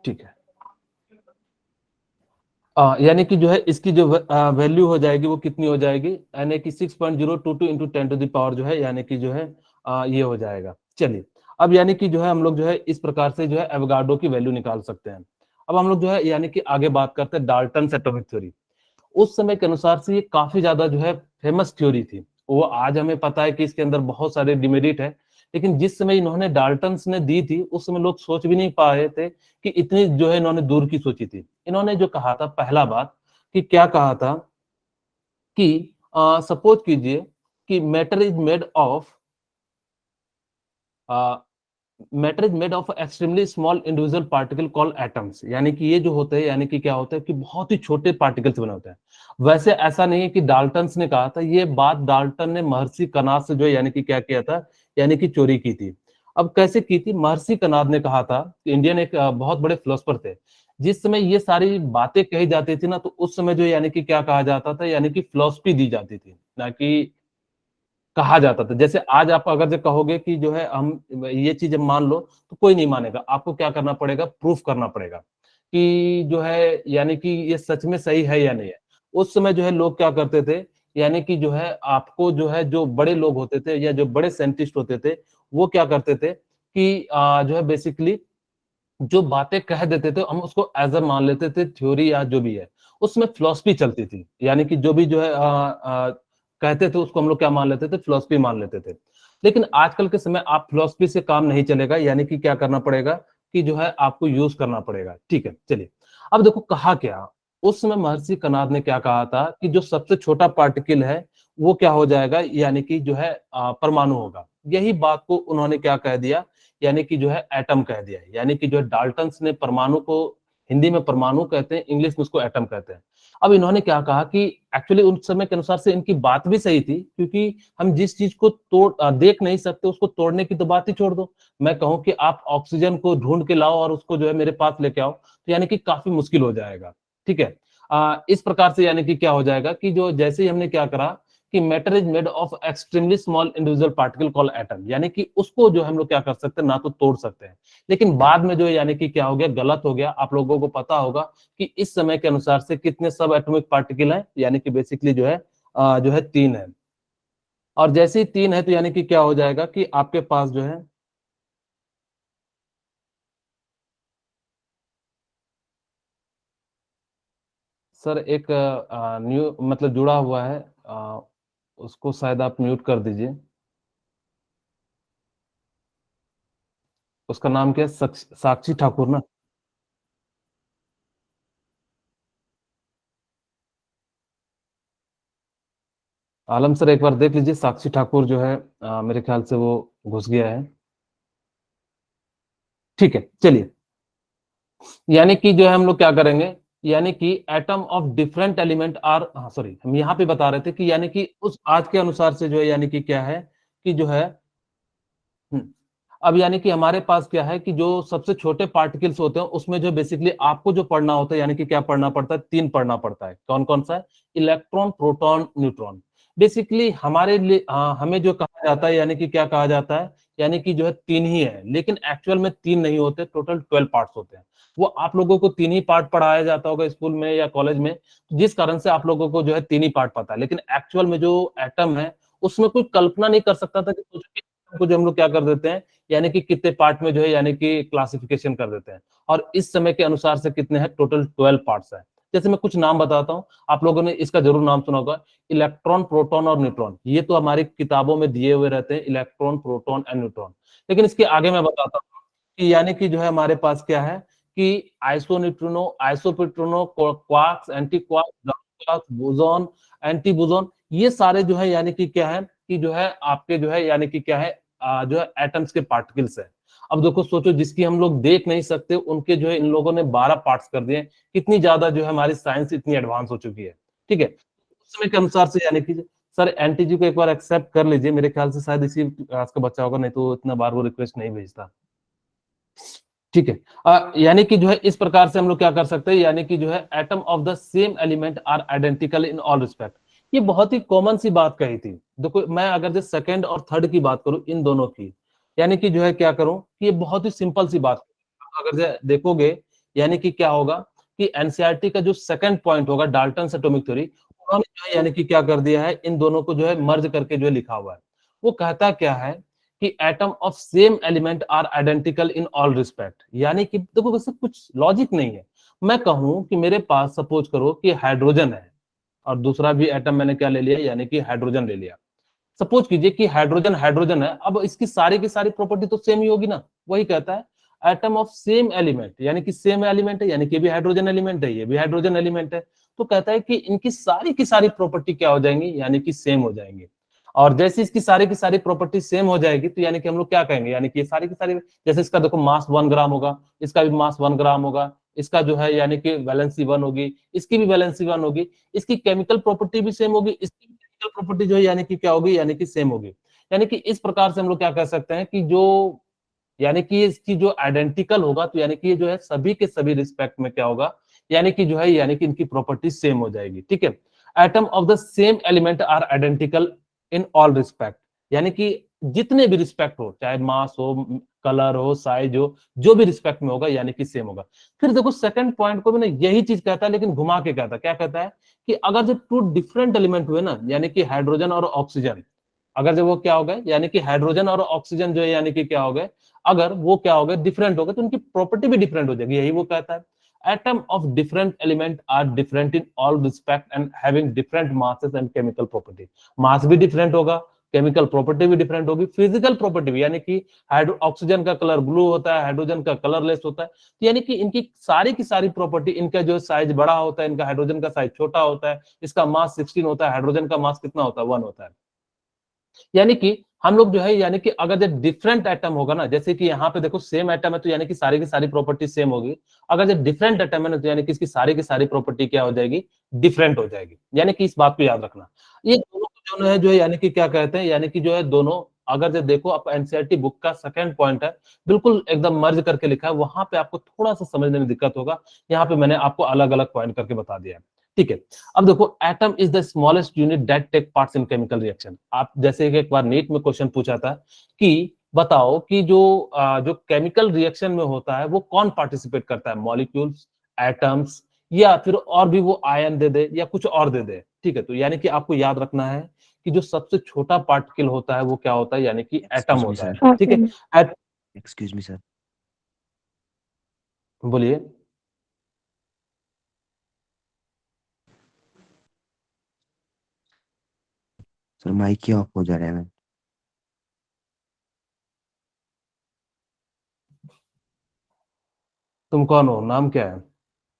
ठीक है। यानी कि जो है इसकी जो वैल्यू हो जाएगी वो कितनी हो जाएगी, यानी कि 6.022 इंटू 10 टू द पावर जो है, यानी कि जो है ये हो जाएगा। चलिए, अब यानी कि जो है हम लोग जो है इस प्रकार से जो है एवोगाड्रो की वैल्यू निकाल सकते हैं। अब हम लोग जो है यानी कि आगे बात करते हैं डाल्टन एटॉमिक थ्योरी। उस समय के अनुसार से ये काफी ज्यादा जो है फेमस थ्योरी थी। वो आज हमें पता है कि इसके अंदर बहुत सारे डिमेरिट है, लेकिन जिस समय इन्होंने डाल्टन्स ने दी थी उस समय लोग सोच भी नहीं पाए थे कि इतनी जो है इन्होंने दूर की सोची थी। इन्होंने जो कहा था पहला बात कि क्या कहा था कि सपोज कीजिए कि matter is made of matter is made of extremely small individual particle called atoms, यानी कि ये जो होते हैं, यानी कि क्या होता है कि बहुत ही छोटे पार्टिकल से बने होते हैं। वैसे ऐसा नहीं है कि डाल्टन्स ने कहा था, ये बात डाल्टन ने महर्षि कनाद से जो है यानी कि क्या किया था, यानी कि चोरी की थी। अब कैसे की थी, महर्षि कनाद ने कहा था, इंडियन एक बहुत बड़े फिलोसफर थे, जिस समय ये सारी बातें कही जाती थी ना, तो उस समय जो यानी कि क्या कहा जाता था, यानी कि फिलोसफी दी जाती थी, ना कि कहा जाता था। जैसे आज आप अगर जो कहोगे कि जो है हम ये चीज मान लो, तो कोई नहीं मानेगा, आपको क्या करना पड़ेगा, प्रूफ करना पड़ेगा कि जो है यानी कि ये सच में सही है या नहीं है। उस समय जो है लोग क्या करते थे, यानी कि जो है आपको जो है जो बड़े लोग होते थे या जो बड़े साइंटिस्ट होते थे, वो क्या करते थे कि जो है बेसिकली जो बातें कह देते थे हम उसको एज अ मान लेते थे, थ्योरी या जो भी है, उसमें फिलोसफी चलती थी, यानी कि जो भी जो है कहते थे उसको हम लोग क्या मान लेते थे, फिलोसफी मान लेते थे। लेकिन आजकल के समय आप फिलोसफी से काम नहीं चलेगा, यानी कि क्या करना पड़ेगा कि जो है आपको यूज करना पड़ेगा। ठीक है, चलिए अब देखो कहा क्या, उस समय महर्षि कनाद ने क्या कहा था कि जो सबसे छोटा पार्टिकल है वो क्या हो जाएगा, यानी कि जो है परमाणु होगा। यही बात को उन्होंने क्या कह दिया, यानी कि जो है एटम कह दिया है। यानी कि जो है डाल्टन्स ने परमाणु को हिंदी में परमाणु कहते हैं, इंग्लिश में उसको एटम कहते हैं। अब इन्होंने क्या कहा कि एक्चुअली उस समय के अनुसार से इनकी बात भी सही थी, क्योंकि हम जिस चीज को देख नहीं सकते उसको तोड़ने की तो बात ही छोड़ दो। मैं कहूं कि आप ऑक्सीजन को ढूंढ के लाओ और उसको जो है मेरे पास लेके आओ, तो यानी कि काफी मुश्किल हो जाएगा। ठीक है, इस प्रकार से यानी कि क्या हो जाएगा कि जो जैसे ही हमने क्या करा कि matter is made of extremely small individual particle called atom, यानी कि उसको जो हम लोग क्या कर सकते हैं, ना तो तोड़ सकते हैं। लेकिन बाद में जो है यानी कि क्या हो गया, गलत हो गया। आप लोगों को पता होगा कि इस समय के अनुसार से कितने सब एटॉमिक पार्टिकल हैं, यानी कि बेसिकली जो है 3 है। और जैसे ही 3 है तो यानी कि क्या हो जाएगा कि आपके पास जो है सर एक न्यू मतलब जुड़ा हुआ है, उसको शायद आप म्यूट कर दीजिए। उसका नाम क्या है, साक्षी ठाकुर ना। आलम सर एक बार देख लीजिए, साक्षी ठाकुर जो है मेरे ख्याल से वो घुस गया है। ठीक है, चलिए, यानी कि जो है हम लोग क्या करेंगे, यानी कि atom of different element are, हाँ सॉरी, हम यहाँ पे बता रहे थे कि यानी कि उस आज के अनुसार से जो है यानी कि क्या है कि जो है अब यानी कि हमारे पास क्या है कि जो सबसे छोटे पार्टिकल्स होते हैं उसमें जो बेसिकली आपको जो पढ़ना होता है, यानी कि क्या पढ़ना पड़ता है, 3 पढ़ना पड़ता है। कौन कौन सा है, इलेक्ट्रॉन, प्रोटॉन, न्यूट्रॉन। बेसिकली हमारे लिए हमें जो कहा जाता है यानी कि क्या कहा जाता है, यानी कि जो है 3 ही है, लेकिन एक्चुअल में 3 नहीं होते, टोटल 12 पार्ट्स होते हैं। वो आप लोगों को 3 ही पार्ट पढ़ाया जाता होगा स्कूल में या कॉलेज में, जिस कारण से आप लोगों को जो है 3 ही पार्ट पता है, लेकिन एक्चुअल में जो एटम है उसमें कोई कल्पना नहीं कर सकता था कि सोचो कि atom को जो हम लोग क्या कर देते हैं, यानी कि कितने पार्ट में जो है यानी कि क्लासिफिकेशन कर देते हैं, और इस समय के अनुसार से कितने हैं, टोटल 12 पार्ट्स है। जैसे मैं कुछ नाम बताता हूँ, आप लोगों ने इसका जरूर नाम सुना होगा, इलेक्ट्रॉन, प्रोटॉन और न्यूट्रॉन। ये तो हमारी किताबों में दिए हुए रहते हैं, इलेक्ट्रॉन, प्रोटॉन एंड न्यूट्रॉन। लेकिन इसके आगे मैं बताता हूँ कि यानी कि जो है हमारे पास क्या है कि आइसोन्यूट्रिनो, आइसोप्रोटोनो, quarks, anti quarks, boson, anti boson, ये सारे जो है यानी कि क्या है कि जो है आपके जो है यानी कि क्या है जो है एटम्स के पार्टिकल्स है। अब देखो सोचो, जिसकी हम लोग देख नहीं सकते उनके जो है इन लोगों ने 12 पार्ट्स कर दिए। कितनी ज्यादा जो है हमारी साइंस इतनी एडवांस हो चुकी है। ठीक है, उस समय के अनुसार से यानी कि सर एनटीजी को एक बार एक्सेप्ट कर लीजिए, मेरे ख्याल से शायद इसी क्लास का बच्चा होगा, नहीं तो इतना बार वो रिक्वेस्ट नहीं भेजता। ठीक है, यानी कि जो है इस प्रकार से हम लोग क्या कर सकते हैं, यानी कि जो है atom of the same element are identical in all respect. ये बहुत ही कॉमन सी बात कही थी। देखो मैं अगर जो सेकंड और थर्ड की बात करूं इन दोनों की, यानी कि जो है क्या करूं कि ये बहुत ही सिंपल सी बात, अगर जो देखोगे यानी कि क्या होगा कि एनसीईआरटी का जो सेकंड पॉइंट होगा डाल्टन एटॉमिक थ्योरी, उन्होंने जो है यानी कि क्या कर दिया है, इन दोनों को जो है मर्ज करके जो है लिखा हुआ है। वो कहता क्या है कि atom of same element are identical in all respect. यानी कि देखो वैसे कुछ लॉजिक नहीं है। मैं कहूं कि मेरे पास सपोज करो कि हाइड्रोजन है, और दूसरा भी एटम मैंने क्या ले लिया, यानी कि हाइड्रोजन ले लिया। सपोज कीजिए कि हाइड्रोजन हाइड्रोजन है, अब इसकी सारी की सारी प्रॉपर्टी तो सेम ही होगी ना। वही कहता है एटम ऑफ सेम एलिमेंट, यानी कि सेम एलिमेंट है, यानी कि भी हाइड्रोजन एलिमेंट है, ये भी हाइड्रोजन एलिमेंट है। तो कहता है कि इनकी सारी की सारी प्रॉपर्टी क्या हो जाएंगी, यानी कि सेम हो जाएंगी। और जैसे इसकी सारी की सारी प्रॉपर्टी सेम हो जाएगी तो यानी कि हम लोग क्या कहेंगे, यानी कि ये सारी की सारी, जैसे इसका देखो मास 1 ग्राम होगा, इसका भी मास 1 ग्राम होगा, इसका जो है यानी कि वैलेंसी 1 होगी, इसकी भी वैलेंसी 1 होगी, इसकी केमिकल प्रॉपर्टी भी सेम होगी, इसकी केमिकल प्रॉपर्टी जो है यानी कि क्या होगी, यानी कि सेम होगी। यानी कि इस प्रकार से हम लोग क्या कह सकते हैं कि जो यानी कि इसकी जो आइडेंटिकल होगा, तो यानी कि ये जो है सभी के सभी रिस्पेक्ट में क्या होगा, यानी कि जो है यानी कि इनकी प्रॉपर्टी सेम हो जाएगी। ठीक है, atom of the same element are identical in all respect, यानी कि जितने भी रिस्पेक्ट हो, चाहे मास हो, कलर हो, साइज हो, जो भी रिस्पेक्ट में होगा यानी कि सेम होगा। फिर देखो सेकंड पॉइंट को भी ना यही चीज कहता है, लेकिन घुमा के कहता है, क्या कहता है कि अगर जो टू डिफरेंट एलिमेंट हुए ना, यानी कि हाइड्रोजन और ऑक्सीजन, अगर जब वो क्या हो गए, यानी कि हाइड्रोजन और ऑक्सीजन जो है यानी कि क्या हो गए, अगर वो क्या हो गए, डिफरेंट हो गए, तो उनकी प्रॉपर्टी भी डिफरेंट हो जाएगी। यही वो कहता है atom of different element are different in all respect and having different masses and chemical property. Mass भी डिफरेंट होगा, केमिकल प्रॉपर्टी भी डिफरेंट होगी, फिजिकल प्रॉपर्टी भी, यानी कि ऑक्सीजन का कलर ब्लू होता है, हाइड्रोजन का कलरलेस होता है, तो यानी कि इनकी सारी की सारी प्रॉपर्टी, इनका जो साइज बड़ा होता है, इनका हाइड्रोजन का साइज छोटा होता है, इसका मास 16 होता है, हाइड्रोजन का मास कितना होता है, 1 होता है। यानी कि हम लोग जो है यानी कि अगर जब डिफरेंट एटम होगा ना, जैसे कि यहाँ पे देखो सेम एटम है तो यानी कि सारी की सारी प्रॉपर्टी सेम होगी। अगर जब डिफरेंट एटम है ना, तो यानी कि इसकी सारी की सारी प्रॉपर्टी क्या हो जाएगी, डिफरेंट हो जाएगी। यानी कि इस बात को याद रखना। ये दोनों को जो है यानी कि क्या कहते हैं, यानी कि जो है दोनों, अगर जब देखो आप एनसीईआरटी बुक का सेकंड पॉइंट है, बिल्कुल एकदम मर्ज करके लिखा है, वहां पे आपको थोड़ा सा समझने में दिक्कत होगा। यहाँ पे मैंने आपको अलग अलग पॉइंट करके बता दिया है। ठीक है, अब देखो atom is the smallest unit that take parts in chemical reaction. आप जैसे कि एक बार नीट में क्वेश्चन पूछा था कि बताओ कि जो केमिकल रिएक्शन में होता है वो कौन पार्टिसिपेट करता है, मॉलिक्यूल्स, एटम्स, या फिर और भी वो आयन दे दे या कुछ और दे दे। ठीक है, तो यानी कि आपको याद रखना है कि जो सबसे छोटा पार्टिकल होता है वो क्या होता है, यानी कि एटम एक्सक्यूज मी होता है। सर, ठीक है, Atom. Excuse me sir. बोलिए। सर माइक ही ऑफ हो जा रहा है। तुम कौन हो, नाम क्या है?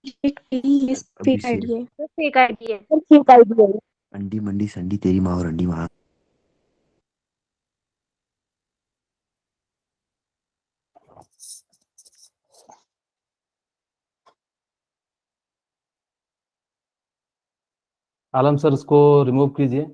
ये अभी फेक से आईडी है। फेक आईडी है। फेक आईडी है। अंडी मंडी संडी तेरी माँ और अंडी माँ। आलम सर इसको रिमूव कीजिए।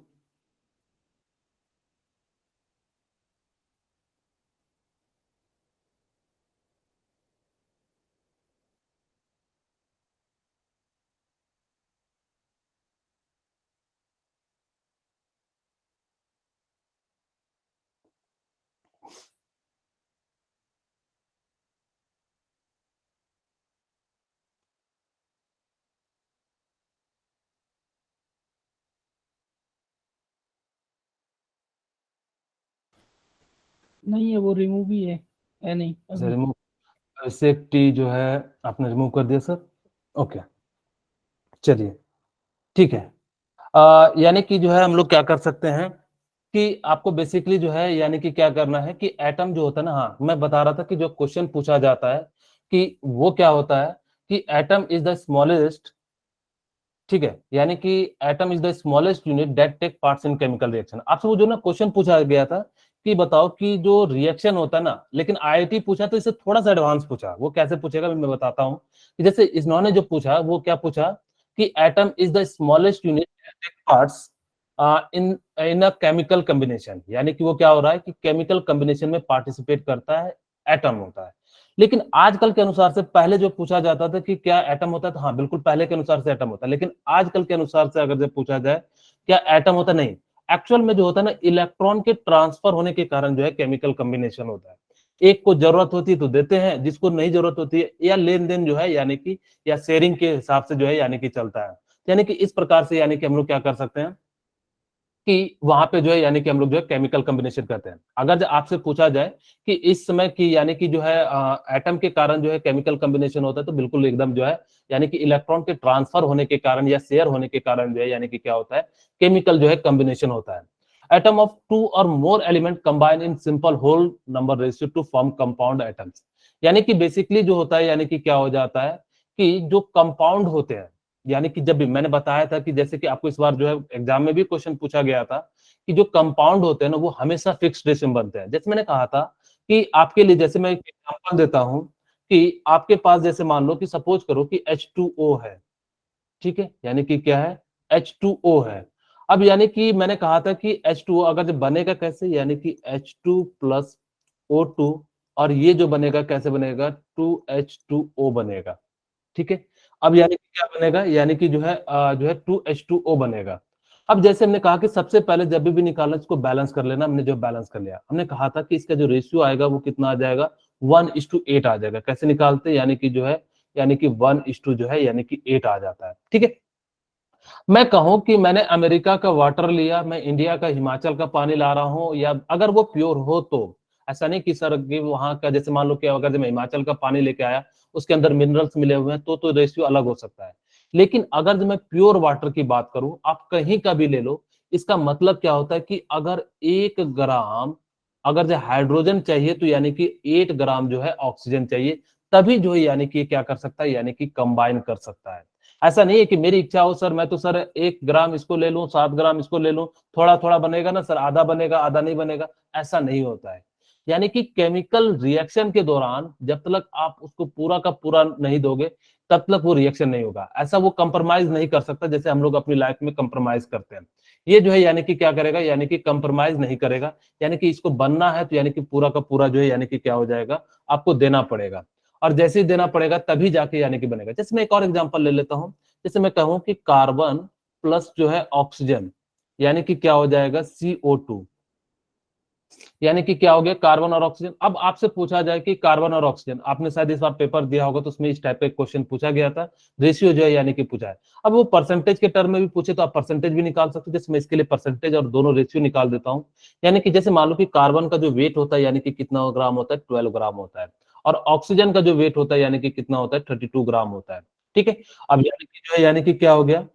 नहीं है, वो रिमूव ही है नहीं अभी। रिमूव से टी जो है आपने रिमूव कर दिया सर। ओके, चलिए ठीक है। यानी कि जो है हम लोग क्या कर सकते हैं कि आपको बेसिकली जो है यानी कि क्या करना है कि एटम जो होता है ना, हाँ मैं बता रहा था कि जो क्वेश्चन पूछा जाता है कि वो क्या होता है कि एटम इज द स्मॉलेस्ट, ठीक है, यानी कि atom is the smallest unit that take parts in chemical reaction. आपसे वो जो ना क्वेश्चन पूछा गया था कि बताओ कि जो रिएक्शन होता है ना, लेकिन आईआईटी पूछा तो इससे थोड़ा सा एडवांस पूछा। वो कैसे पूछेगा मैं बताता हूँ कि जैसे इन्होंने जो पूछा वो क्या पूछा कि atom is the smallest unit that take parts in in a chemical combination, यानी कि वो क्या हो रहा है कि केमिकल कॉम्बिनेशन में पार्टिसिपेट करता है, एटम होता है। लेकिन आजकल के अनुसार से पहले जो पूछा जाता था कि क्या एटम होता है, तो हाँ बिल्कुल पहले के अनुसार से एटम होता है, लेकिन आजकल के अनुसार से अगर जब पूछा जाए क्या एटम होता है, नहीं। एक्चुअल में जो होता है ना, इलेक्ट्रॉन के ट्रांसफर होने के कारण जो है केमिकल कॉम्बिनेशन होता है। एक को जरूरत होती है तो देते हैं, जिसको नहीं जरूरत होती है, या लेन देन जो है यानी कि या शेयरिंग के हिसाब से जो है यानी कि चलता है। यानी कि इस प्रकार से यानी कि हम लोग क्या कर सकते हैं कि वहां पे जो है यानी कि हम लोग जो है केमिकल कॉम्बिनेशन करते हैं। अगर जो आपसे पूछा जाए कि इस समय की यानी कि जो है एटम के कारण जो है केमिकल कॉम्बिनेशन होता है, तो बिल्कुल एकदम जो है यानी कि इलेक्ट्रॉन के ट्रांसफर होने के कारण या शेयर होने के कारण जो है यानी कि क्या होता है, केमिकल जो है कॉम्बिनेशन होता है। एटम ऑफ टू और more element combine in simple whole number ratio to form compound atoms. यानी कि बेसिकली जो होता है यानी कि क्या हो जाता है कि जो कंपाउंड होते हैं, यानी कि जब भी मैंने बताया था कि जैसे कि आपको इस बार जो है एग्जाम में भी क्वेश्चन पूछा गया था कि जो कंपाउंड होते हैं ना वो हमेशा फिक्स्ड रेशियो में बनते हैं। जैसे मैंने कहा था कि आपके लिए, जैसे मैं एक एग्जांपल देता हूं कि आपके पास जैसे मान लो कि सपोज करो कि H2O है, ठीक है, यानी कि क्या है, H2O है। अब यानी कि मैंने कहा था कि H2O अगर जब बनेगा कैसे, यानी कि H2 प्लस O2, और ये जो बनेगा कैसे बनेगा, 2H2O बनेगा, ठीक है। अब यानी कि क्या बनेगा, यानी कि जो है 2H2O बनेगा। अब जैसे हमने कहा कि सबसे पहले जब भी निकालना इसको बैलेंस कर लेना, हमने जो बैलेंस कर लिया, हमने कहा था कि इसका जो रेशियो आएगा वो कितना आ जाएगा, 1:8 आ जाएगा। कैसे निकालते हैं, यानी कि जो है यानी कि 1:, जो है यानी कि 8 आ जाता है, ठीक है। मैं कहूं कि मैंने अमेरिका का वाटर लिया, मैं इंडिया का हिमाचल का पानी ला रहा हूं, या अगर वो प्योर हो तो, ऐसा नहीं कि सर कि वहां का जैसे मान लो कि अगर मैं हिमाचल का पानी लेके आया उसके अंदर मिनरल्स मिले हुए हैं तो रेशियो अलग हो सकता है। लेकिन अगर जो मैं प्योर वाटर की बात करूं, आप कहीं का भी ले लो, इसका मतलब क्या होता है कि अगर 1 ग्राम अगर जो हाइड्रोजन चाहिए तो यानी कि 8 ग्राम जो है ऑक्सीजन चाहिए, तभी जो है यानी कि क्या कर सकता है, यानी कि कंबाइन कर सकता है। ऐसा नहीं है कि मेरी इच्छा हो सर मैं तो सर 1 ग्राम इसको ले लूं, 7 ग्राम इसको ले लूं, थोड़ा थोड़ा बनेगा ना सर, आधा बनेगा आधा नहीं बनेगा, ऐसा नहीं होता है। यानी कि केमिकल रिएक्शन के दौरान जब तक आप उसको पूरा का पूरा नहीं दोगे तब तक वो रिएक्शन नहीं होगा। ऐसा वो कंप्रोमाइज नहीं कर सकता जैसे हम लोग अपनी लाइफ में कंप्रोमाइज करते हैं। ये जो है यानी कि क्या करेगा, यानी कि कंप्रोमाइज नहीं करेगा, यानी कि इसको बनना है तो यानी कि पूरा का पूरा जो है यानी कि क्या हो जाएगा, आपको देना पड़ेगा। और जैसे ही देना पड़ेगा तभी जाके यानी कि बनेगा। जैसे मैं एक और एग्जांपल ले लेता हूं, जैसे मैं कहूं कि कार्बन प्लस जो है ऑक्सीजन, यानी कि क्या हो जाएगा, CO2, यानी कि क्या हो गया, कार्बन और ऑक्सीजन। अब आपसे पूछा जाए कि कार्बन और ऑक्सीजन, आपने शायद इस बार पेपर दिया होगा तो उसमें इस टाइप का क्वेश्चन पूछा गया था, रेशियो जो है यानी कि पूछा है। अब वो परसेंटेज के टर्म में भी पूछे तो आप परसेंटेज भी निकाल सकते हो। जैसे मैं इसके लिए परसेंटेज और दोनों रेशियो निकाल देता हूँ। यानी कि जैसे मान लो कि कार्बन का जो वेट होता है यानी कि कितना ग्राम होता है, 12 ग्राम होता है, और ऑक्सीजन का जो वेट होता है यानी कि कितना होता है, 32 ग्राम होता है, ठीक है। अब यानी कि जो है यानी कि क्या हो गया,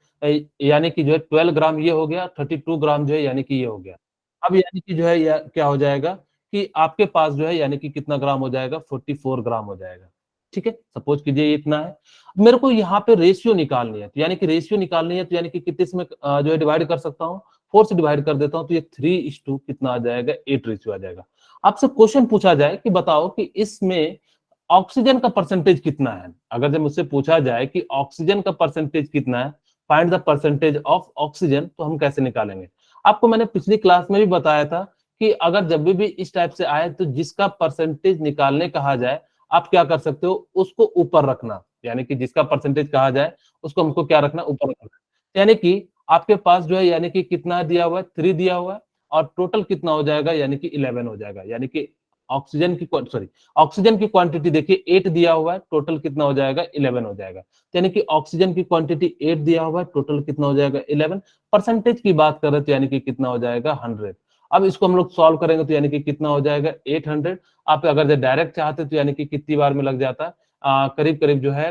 यानी कि जो है 12 ग्राम ये हो गया, 32 ग्राम जो है यानी कि ये हो गया। अब यानी कि जो है क्या हो जाएगा कि आपके पास जो है यानी कि कितना ग्राम हो जाएगा, 44 ग्राम हो जाएगा, ठीक है। सपोज कीजिए ये इतना है, मेरे को यहाँ पे रेशियो निकालनी है, तो यानी कि रेशियो निकालनी है तो यानी कि कितने से मैं जो है डिवाइड कर सकता हूँ, 4 से डिवाइड कर देता हूँ, तो ये 3:2 कितना आ जाएगा, 8 रेशियो आ जाएगा। आपसे क्वेश्चन पूछा जाए कि बताओ कि इसमें ऑक्सीजन का परसेंटेज कितना है, अगर जब मुझसे पूछा जाए कि ऑक्सीजन का परसेंटेज कितना है, find the percentage of oxygen, तो हम कैसे निकालेंगे। आपको मैंने पिछली क्लास में भी बताया था कि अगर जब भी इस टाइप से आए तो जिसका परसेंटेज निकालने कहा जाए, आप क्या कर सकते हो, उसको ऊपर रखना, यानी कि जिसका परसेंटेज कहा जाए उसको हमको क्या रखना, ऊपर रखना। यानी कि आपके पास जो है यानी कि कितना दिया हुआ है, 3 दिया हुआ है, और टोटल कितना हो जाएगा, यानी कि 11 हो जाएगा। यानी कि ऑक्सीजन की क्वांटिटी देखिए 8 दिया हुआ है, टोटल कितना हो जाएगा, 11 हो जाएगा। यानी कि ऑक्सीजन की क्वांटिटी 8 दिया हुआ है, टोटल कितना हो जाएगा, 11। परसेंटेज की बात करें तो यानी कि कितना हो जाएगा, 100। अब इसको हम लोग सॉल्व करेंगे तो यानी कि कितना हो जाएगा 800। आप अगर डायरेक्ट चाहते तो यानी कि कितनी बार में लग जाता, करीब करीब जो है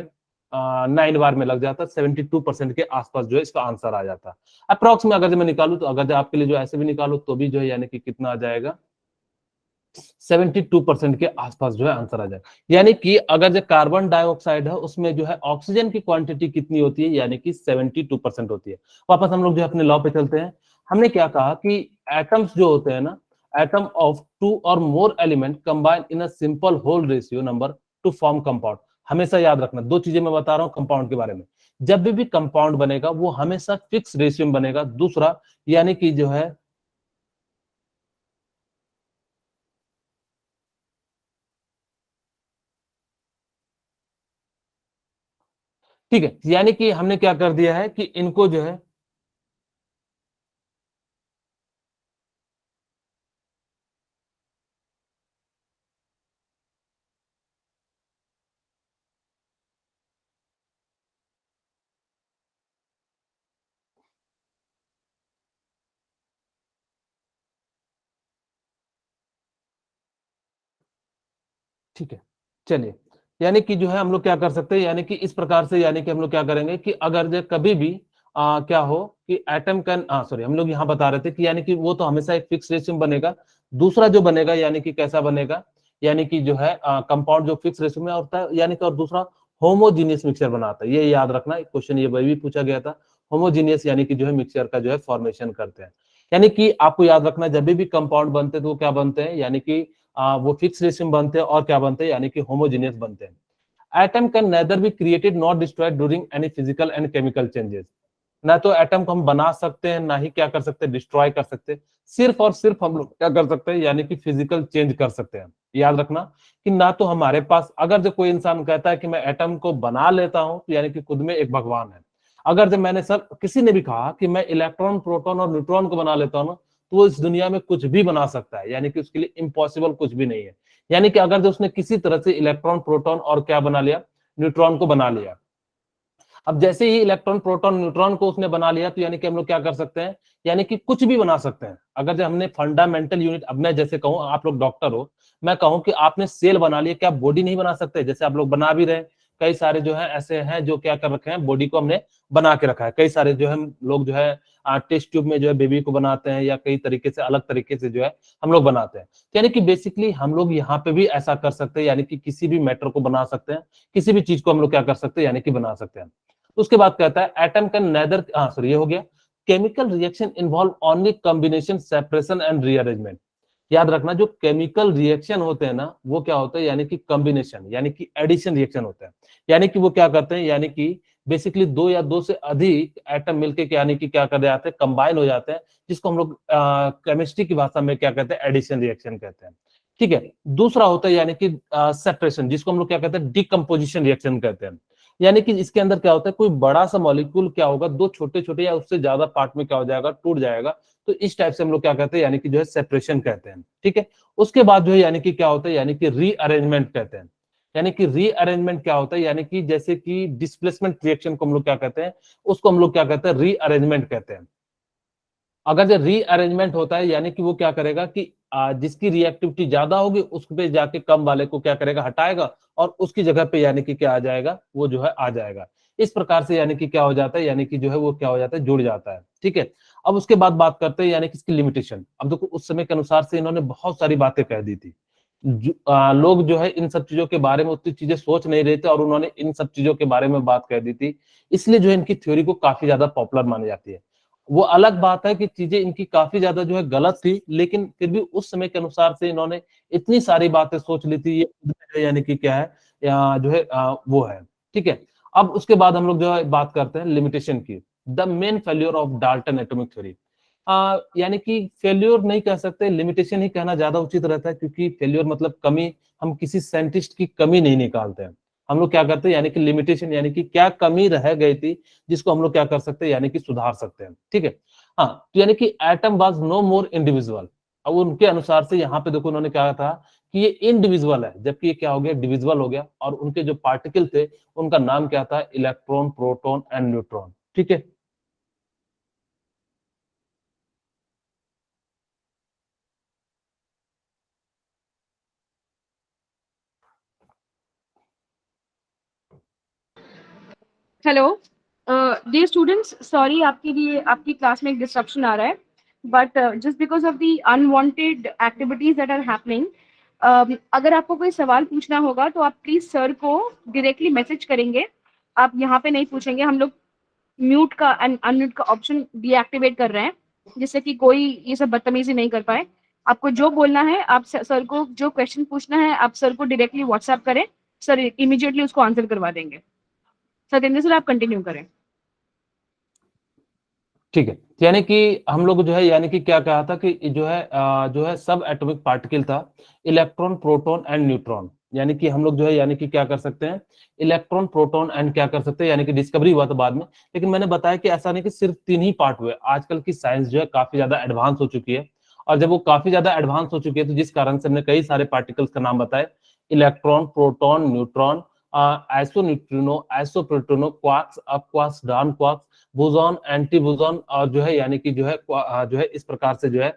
9 बार में लग जाता, 72% के आसपास जो है इसका आंसर आ जाता अप्रॉक्स में। अगर जो मैं निकालू तो अगर जो आपके लिए जो ऐसे भी निकालू तो भी जो है यानी कि कितना आ जाएगा 72% के आसपास जो है आंसर आ जाएगा। यानी कि अगर जो कार्बन डाइऑक्साइड है उसमें जो है ऑक्सीजन की क्वांटिटी कितनी होती है, यानी कि 72% होती है। वापस हम लोग जो है अपने लॉ पे चलते हैं। हमने क्या कहा कि एटम्स जो होते हैं ना, एटम ऑफ 2 और more element combine in a simple whole ratio number to form compound. हमेशा याद रखना, दो चीजें मैं बता रहा हूं कंपाउंड के बारे में। जब भी कंपाउंड बनेगा वो हमेशा फिक्स रेशियो में बनेगा। दूसरा यानी कि जो है ठीक है, यानी कि हमने क्या कर दिया है कि इनको जो है ठीक है, चलिए। यानी कि जो है हम लोग क्या कर सकते हैं, यानी कि इस प्रकार से, यानी कि हम लोग क्या करेंगे कि अगर जो कभी भी क्या हो कि एटम कैन सॉरी हम लोग यहाँ बता रहे थे कि यानी कि वो तो हमेशा एक फिक्स रेशियो में बनेगा। दूसरा जो बनेगा यानी कि कैसा बनेगा, यानी कि जो है कंपाउंड जो फिक्स रेशियो में होता है, यानी कि और दूसरा होमोजीनियस मिक्सचर बनाता है। ये याद रखना, क्वेश्चन ये भी पूछा गया था। होमोजीनियस यानी कि जो है मिक्सचर का जो है फॉर्मेशन करते हैं। यानी कि आपको याद रखना जब भी कंपाउंड बनते हैं तो वो क्या बनते हैं, यानी कि वो फिक्स रेशियो में बनते हैं और क्या बनते हैं, यानी कि होमोजीनियस बनते हैं। Atom can nether be created not destroyed during any physical and chemical changes. ना तो एटम को हम बना सकते हैं, ना ही क्या कर सकते हैं, डिस्ट्रॉय कर सकते हैं। सिर्फ और सिर्फ हम लोग क्या कर सकते हैं, यानी कि फिजिकल चेंज कर सकते हैं। याद रखना कि ना तो हमारे पास, अगर जो कोई इंसान कहता है कि मैं एटम को बना लेता हूं तो यानी कि खुद में एक भगवान है। अगर जब मैंने सर किसी ने भी कहा कि मैं इलेक्ट्रॉन प्रोटॉन और न्यूट्रॉन को बना लेता हूं ना, तो वो इस दुनिया में कुछ भी बना सकता है, यानी कि उसके लिए इम्पॉसिबल कुछ भी नहीं है। यानी कि अगर जो उसने किसी तरह से इलेक्ट्रॉन प्रोटॉन और क्या बना लिया, न्यूट्रॉन को बना लिया। अब जैसे ही इलेक्ट्रॉन प्रोटॉन न्यूट्रॉन को उसने बना लिया तो यानी कि हम लोग क्या कर सकते हैं, यानी कि कुछ भी बना सकते हैं। अगर जब हमने फंडामेंटल यूनिट, अब मैं जैसे कहूं, आप लोग डॉक्टर हो, मैं कहूं कि आपने सेल बना लिया, क्या बॉडी नहीं बना सकते? जैसे आप लोग बना भी रहे, कई सारे जो है ऐसे हैं जो क्या कर रखे हैं, बॉडी को हमने बना के रखा है। कई सारे जो है लोग जो है टेस्ट ट्यूब में जो है बेबी को बनाते हैं, या कई तरीके से अलग तरीके से जो है हम लोग बनाते हैं। यानी कि बेसिकली हम लोग यहाँ पे भी ऐसा कर सकते हैं, यानी कि किसी भी मैटर को बना सकते हैं, किसी भी चीज को हम लोग क्या कर सकते हैं, यानी कि बना सकते हैं। उसके बाद कहता है एटम कैन नेदर सॉरी ये हो गया, chemical reaction involve only combination, separation and rearrangement. याद रखना जो केमिकल रिएक्शन होते हैं ना, वो क्या होता है, यानी कि कॉम्बिनेशन यानी कि एडिशन रिएक्शन होता है। यानी कि वो क्या करते हैं, यानी कि बेसिकली दो या दो से अधिक एटम मिलके यानी कि क्या कर जाते हैं, कंबाइन हो जाते हैं, जिसको हम लोग केमिस्ट्री की भाषा में क्या कहते हैं, एडिशन रिएक्शन कहते हैं। ठीक है। दूसरा होता है यानी कि सेपरेशन, जिसको हम लोग क्या कहते हैं, डिकम्पोजिशन रिएक्शन कहते हैं। यानी कि इसके अंदर क्या होता है, कोई बड़ा सा मॉलिक्यूल क्या होगा, दो छोटे छोटे या उससे ज्यादा पार्ट में क्या हो जाएगा, टूट जाएगा। तो इस टाइप से हम लोग क्या कहते हैं, यानी कि जो है सेपरेशन कहते हैं। ठीक है। उसके बाद जो है यानी कि क्या होता है, यानी कि रीअरेंजमेंट कहते हैं। यानी कि रीअरेंजमेंट क्या होता है, यानी कि जैसे कि डिस्प्लेसमेंट रिएक्शन को हम लोग क्या कहते हैं, उसको हम लोग क्या कहते हैं, रीअरेंजमेंट कहते हैं। अगर जो रीअरेंजमेंट होता है यानी कि वो क्या करेगा कि जिसकी रिएक्टिविटी ज्यादा होगी उस पे जाके कम वाले को क्या करेगा, हटाएगा, और उसकी जगह पे यानी कि क्या आ जाएगा, वो जो है आ जाएगा। इस प्रकार से यानी कि क्या हो जाता है, यानी कि जो है वो क्या हो जाता है, जुड़ जाता है। ठीक है। अब उसके बाद बात करते हैं यानी कि इसकी लिमिटेशन। अब देखो उस समय के अनुसार से इन्होंने बहुत सारी बातें कह दी थी। लोग जो है इन सब चीजों के बारे में उतनी चीजें सोच नहीं रहे थे, और उन्होंने इन सब चीजों के बारे में बात कह दी थी। इसलिए जो है इनकी थ्योरी को काफी ज्यादा पॉपुलर मानी जाती है। वो अलग बात है कि चीजें इनकी काफी ज्यादा जो है गलत थी, लेकिन फिर भी उस समय के अनुसार से इन्होंने इतनी सारी बातें सोच ली थी, ये यानी कि क्या है, या जो है वो है। ठीक है। अब उसके बाद हम लोग जो है बात करते हैं लिमिटेशन की। The main failure of Dalton atomic theory. यानी कि फेल्योर नहीं कह सकते, लिमिटेशन ही कहना ज्यादा उचित रहता है, क्योंकि फेल्योर मतलब कमी, हम किसी साइंटिस्ट की कमी नहीं निकालते हैं। हम लोग क्या करते हैं, यानी कि लिमिटेशन, यानी कि क्या कमी रह गई थी जिसको हम लोग क्या कर सकते हैं, यानी कि सुधार सकते हैं। ठीक है। हाँ, तो यानी कि atom was no more individual. अब उनके अनुसार से यहाँ पे देखो उन्होंने कहा था कि ये इंडिविजुअल है, जबकि ये क्या हो गया, डिविजुअल हो गया। और उनके जो पार्टिकल थे उनका नाम क्या था, इलेक्ट्रॉन, प्रोटॉन एंड न्यूट्रॉन। ठीक है। हेलो डियर स्टूडेंट्स, सॉरी आपके लिए आपकी क्लास में एक डिस्ट्रप्शन आ रहा है, but just because of the unwanted activities that are happening, अगर आपको कोई सवाल पूछना होगा तो आप प्लीज सर को डायरेक्टली मैसेज करेंगे, आप यहाँ पे नहीं पूछेंगे। हम लोग म्यूट का एंड अनम्यूट का ऑप्शन डीएक्टिवेट कर रहे हैं, जिससे कि कोई ये सब बदतमीजी नहीं कर पाए। आपको जो बोलना है, आप सर को जो क्वेश्चन पूछना है, आप सर को डायरेक्टली व्हाट्सएप करें, सर इमीडिएटली उसको आंसर करवा देंगे। सत्येंद्र सर, आप कंटिन्यू करें। ठीक है, यानी कि हम लोग जो है यानी कि क्या कहा था कि जो है सब एटॉमिक पार्टिकल था, इलेक्ट्रॉन, प्रोटॉन एंड न्यूट्रॉन। यानी कि हम लोग जो है यानी कि क्या कर सकते हैं, इलेक्ट्रॉन, प्रोटॉन एंड क्या कर सकते हैं, यानी कि डिस्कवरी हुआ था बाद में। लेकिन मैंने बताया कि ऐसा नहीं कि सिर्फ 3 ही पार्ट हुए। आजकल की साइंस जो है काफी ज्यादा एडवांस हो चुकी है, और जब वो काफी ज्यादा एडवांस हो चुकी है तो जिस कारण से हमने कई सारे पार्टिकल्स का नाम बताए, इलेक्ट्रॉन, प्रोटॉन, न्यूट्रॉन, आइसोन्यूट्रिनो, आइसोप्रोटोनो, क्वार्क्स, क्वार्क्स, डार्न क्वार्क्स, बोसॉन, एंटी बोसॉन, और जो है यानी कि जो है इस प्रकार से जो है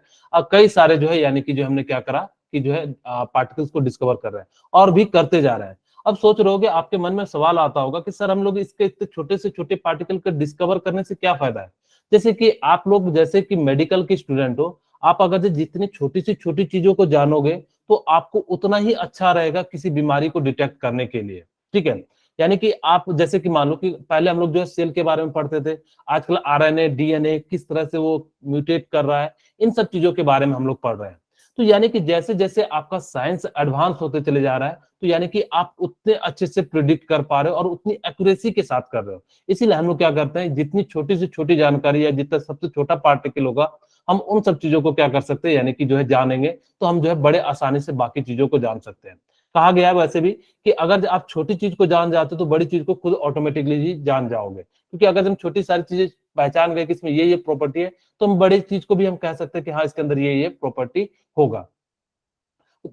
कई सारे जो है यानी कि जो हमने क्या करा कि जो है पार्टिकल्स को डिस्कवर कर रहे हैं और भी करते जा रहे हैं। अब सोच रहे होगे, आपके मन में सवाल आता होगा कि सर हम लोग इसके इतने छोटे से छोटे पार्टिकल को डिस्कवर करने से क्या फायदा है। जैसे कि आप लोग जैसे कि मेडिकल के स्टूडेंट हो, आप अगर जितनी छोटी से छोटी चीजों को जानोगे तो आपको उतना ही अच्छा रहेगा किसी बीमारी को डिटेक्ट करने के लिए। ठीक है, यानी कि आप जैसे कि मान लो कि पहले हम लोग जो है सेल के बारे में पढ़ते थे, आजकल आरएनए, डीएनए किस तरह से वो म्यूटेट कर रहा है, इन सब चीजों के बारे में हम लोग पढ़ रहे हैं। तो यानी कि जैसे जैसे आपका साइंस एडवांस होते चले जा रहा है, तो यानी कि आप उतने अच्छे से प्रिडिक्ट कर पा रहे हो और उतनी एक्यूरेसी के साथ कर रहे हो। इसीलिए हम लोग क्या करते हैं, जितनी छोटी से छोटी जानकारी या जितना सबसे छोटा पार्टिकल होगा, हम उन सब चीजों को क्या कर सकते हैं, यानी कि जो है जानेंगे तो हम जो है बड़े आसानी से बाकी चीजों को जान सकते हैं। कहा गया है वैसे भी कि अगर आप छोटी चीज को जान जाते हो तो बड़ी चीज को खुद ऑटोमेटिकली ही जान जाओगे, क्योंकि अगर हम छोटी सारी चीजें पहचान गए कि इसमें ये प्रॉपर्टी है, तो हम बड़ी चीज को भी हम कह सकते हैं कि हाँ इसके अंदर ये प्रॉपर्टी होगा।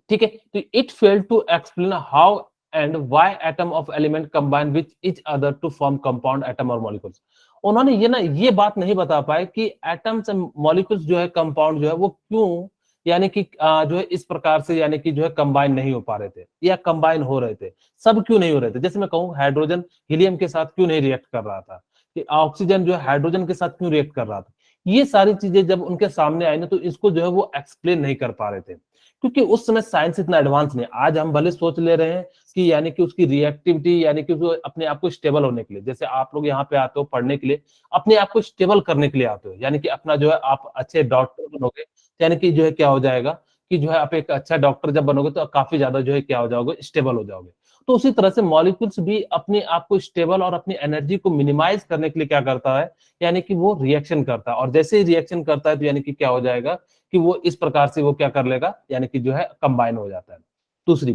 ठीक है, तो it fail to explain how and why atom of element combine with each other to form compound atom और मॉलिक्यूल्स। उन्होंने ये बात नहीं बता पाए कि एटम्स एंड मॉलिक्यूल्स जो है, कंपाउंड जो है वो क्यों यानी कि जो है इस प्रकार से यानी कि जो है कंबाइन नहीं हो पा रहे थे या कंबाइन हो रहे थे, सब क्यों नहीं हो रहे थे। जैसे मैं कहूँ, हाइड्रोजन हीलियम के साथ क्यों नहीं रिएक्ट कर रहा था, कि ऑक्सीजन जो है हाइड्रोजन के साथ क्यों रिएक्ट कर रहा था। ये सारी चीजें जब उनके सामने आई ना, तो इसको जो है वो एक्सप्लेन नहीं कर पा रहे थे, क्योंकि उस समय साइंस इतना एडवांस नहीं। आज हम भले सोच ले रहे हैं कि यानी कि उसकी रिएक्टिविटी यानी कि अपने आप को स्टेबल होने के लिए, जैसे आप लोग यहाँ पे आते हो पढ़ने के लिए, अपने आप को स्टेबल करने के लिए आते हो, यानी कि अपना जो है आप अच्छे डॉक्टर बनोगे, यानी कि जो है क्या हो जाएगा कि जो है आप एक अच्छा डॉक्टर जब बनोगे तो काफी ज्यादा जो है क्या हो जाओगे, स्टेबल हो जाओगे। तो उसी तरह से मॉलिक्यूल्स भी अपने आप को स्टेबल और अपनी एनर्जी को मिनिमाइज करने के लिए क्या करता है, यानी कि वो रिएक्शन करता है, और जैसे ही रिएक्शन करता है तो यानी कि क्या हो जाएगा कि वो इस प्रकार से वो क्या कर लेगा, यानी कि जो है कंबाइन हो जाता है। तीसरी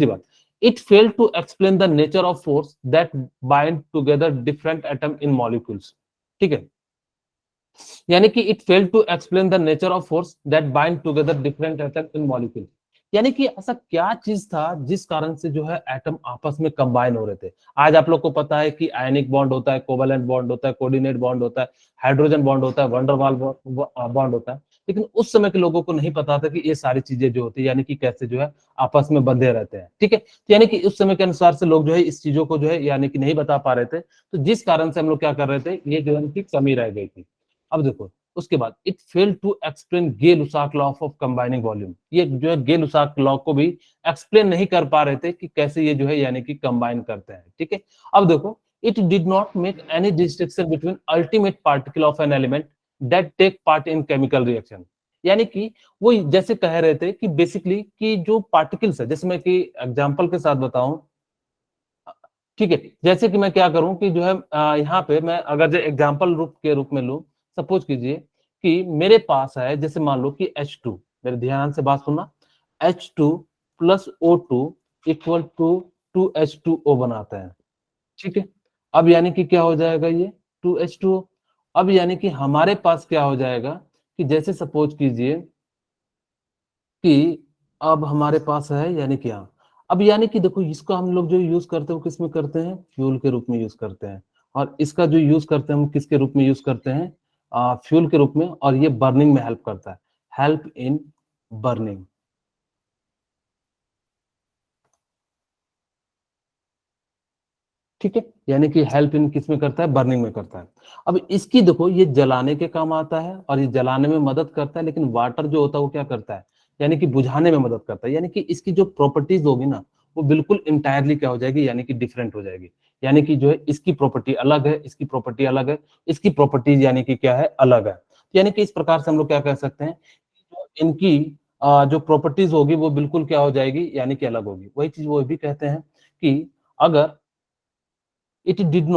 बात, it fail to explain the nature of force that bind together different atom in molecules. ठीक है, यानी कि it fail to explain the nature of force that bind together different atom in molecule. यानी कि ऐसा क्या चीज था जिस कारण से जो है एटम आपस में कंबाइन हो रहे थे। आज आप लोग को पता है कि आयनिक बॉन्ड होता है, कोवेलेंट बॉन्ड होता है, कोऑर्डिनेट बॉन्ड होता है, हाइड्रोजन बॉन्ड होता है, वंडरवाल बॉन्ड होता है। लेकिन उस समय के लोगों को नहीं पता था कि ये सारी चीजें जो होती है यानी कि कैसे जो है आपस में बंधे रहते हैं। ठीक है, तो यानी कि उस समय के अनुसार से लोग जो है इस चीजों को जो है यानी कि नहीं बता पा रहे थे, तो जिस कारण से हम लोग क्या कर रहे थे, ये जो है इनकी कमी रह गई थी। अब देखो, उसके बाद it fail to explain Gay Lussac law of combining volume. ये जो है गे लुसाक लॉ को भी एक्सप्लेन नहीं कर पा रहे थे कि कैसे ये जो है यानी कि कंबाइन करते हैं। ठीक है, अब देखो, it did not make any distinction between ultimate particle of an element that take part in chemical reaction. यानी कि वो जैसे कह रहे थे कि बेसिकली कि जो पार्टिकल्स है, जैसे मैं कि एग्जांपल के साथ बताऊं, ठीक है, जैसे कि मैं क्या करूं कि जो है यहाँ पे मैं अगर जो एग्जांपल रूप में लूं, सपोज कीजिए कि मेरे पास है, जैसे मान लो कि H2, मेरे ध्यान से बात सुनना, H2 plus O2 equal to 2H2O बनाता है। ठीक है, अब यानी कि क्या हो जाएगा, ये 2H2O। अब यानी कि हमारे पास क्या हो जाएगा कि जैसे सपोज कीजिए कि अब हमारे पास है यानी कि हाँ, अब यानी कि देखो, इसको हम लोग जो यूज करते हैं वो किस में करते हैं, फ्यूल के रूप में यूज करते हैं, और इसका जो यूज करते हैं हम किसके रूप में यूज करते हैं, फ्यूल के रूप में, और ये बर्निंग में हेल्प करता है, हेल्प इन बर्निंग। ठीक है, यानी कि हेल्प इन किस में करता है, बर्निंग में करता है। अब इसकी देखो ये जलाने के काम आता है और ये जलाने में मदद करता है, लेकिन वाटर जो होता है वो क्या करता है, यानी कि बुझाने में मदद करता है। यानी कि इसकी जो प्रॉपर्टीज होगी ना वो बिल्कुल इंटायरली क्या हो जाएगी, यानी कि डिफरेंट हो जाएगी। यानी कि जो है इसकी प्रॉपर्टी अलग है, इसकी प्रॉपर्टी अलग है, इसकी प्रॉपर्टीज यानी कि क्या है, अलग है। यानी कि इस प्रकार से हम लोग क्या कह सकते हैं, जो इनकी जो प्रॉपर्टीज होगी वो बिल्कुल क्या हो जाएगी, यानी कि अलग होगी। वही चीज वो भी कहते हैं कि अगर it did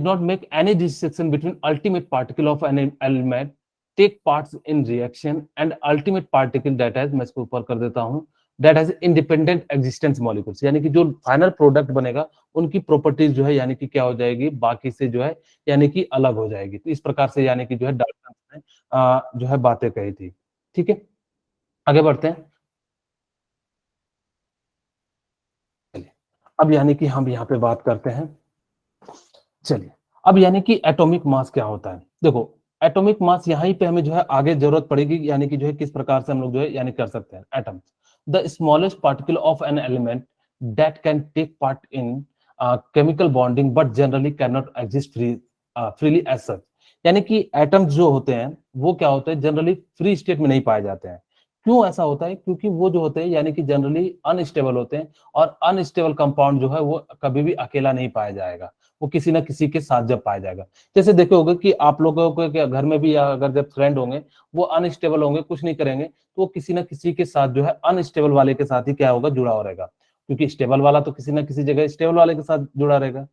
not make any distinction between ultimate particle of an element take parts in reaction and ultimate particle that has, मैं इसको ऊपर कर देता हूं, that has independent existence molecules। यानी कि जो फाइनल प्रोडक्ट बनेगा उनकी प्रॉपर्टीज जो है यानी कि क्या हो जाएगी, बाकी से जो है यानी कि अलग हो जाएगी। तो इस प्रकार से यानी कि जो है डाल्टन ने जो है बातें कही थी। ठीक है, आगे बढ़ते हैं। चलिए अब यानी कि हम यहाँ पे बात करते हैं। चलिए अब यानी कि एटॉमिक मास क्या होता है। देखो एटॉमिक मास यहीं पे हमें जो है आगे जरूरत पड़ेगी, यानी कि जो है किस प्रकार से हम लोग जो है यानी कर सकते हैं। Atom the smallest particle of an element that can take part in chemical bonding but generally can not exist freely as such. यानी कि एटम्स जो होते हैं वो क्या होते हैं, जनरली फ्री स्टेट में नहीं पाए जाते हैं। क्यों ऐसा होता है, क्योंकि वो जो होते हैं यानी कि जनरली अनस्टेबल होते हैं, और अनस्टेबल कंपाउंड जो है वो कभी भी अकेला नहीं पाया जाएगा, वो किसी ना किसी के साथ जब पाया जाएगा। जैसे देखे होगे कि आप लोगों के घर में भी या अगर जब फ्रेंड होंगे वो अनस्टेबल होंगे, कुछ नहीं करेंगे, तो वो किसी ना किसी के साथ जो है अनस्टेबल वाले के साथ ही क्या होगा, जुड़ा हो रहेगा। क्योंकि स्टेबल वाला तो किसी ना किसी जगह स्टेबल वाले के साथ जुड़ा रहेगा।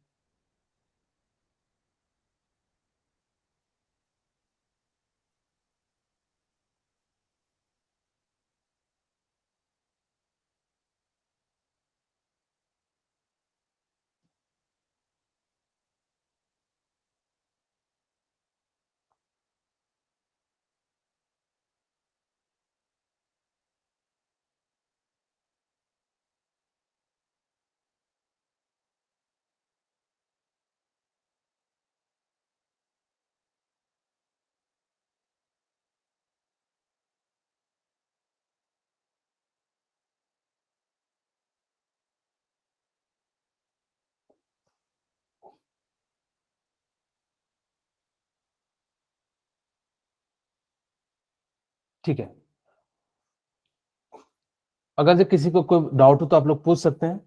ठीक है, अगर जो किसी को कोई डाउट हो तो आप लोग पूछ सकते हैं।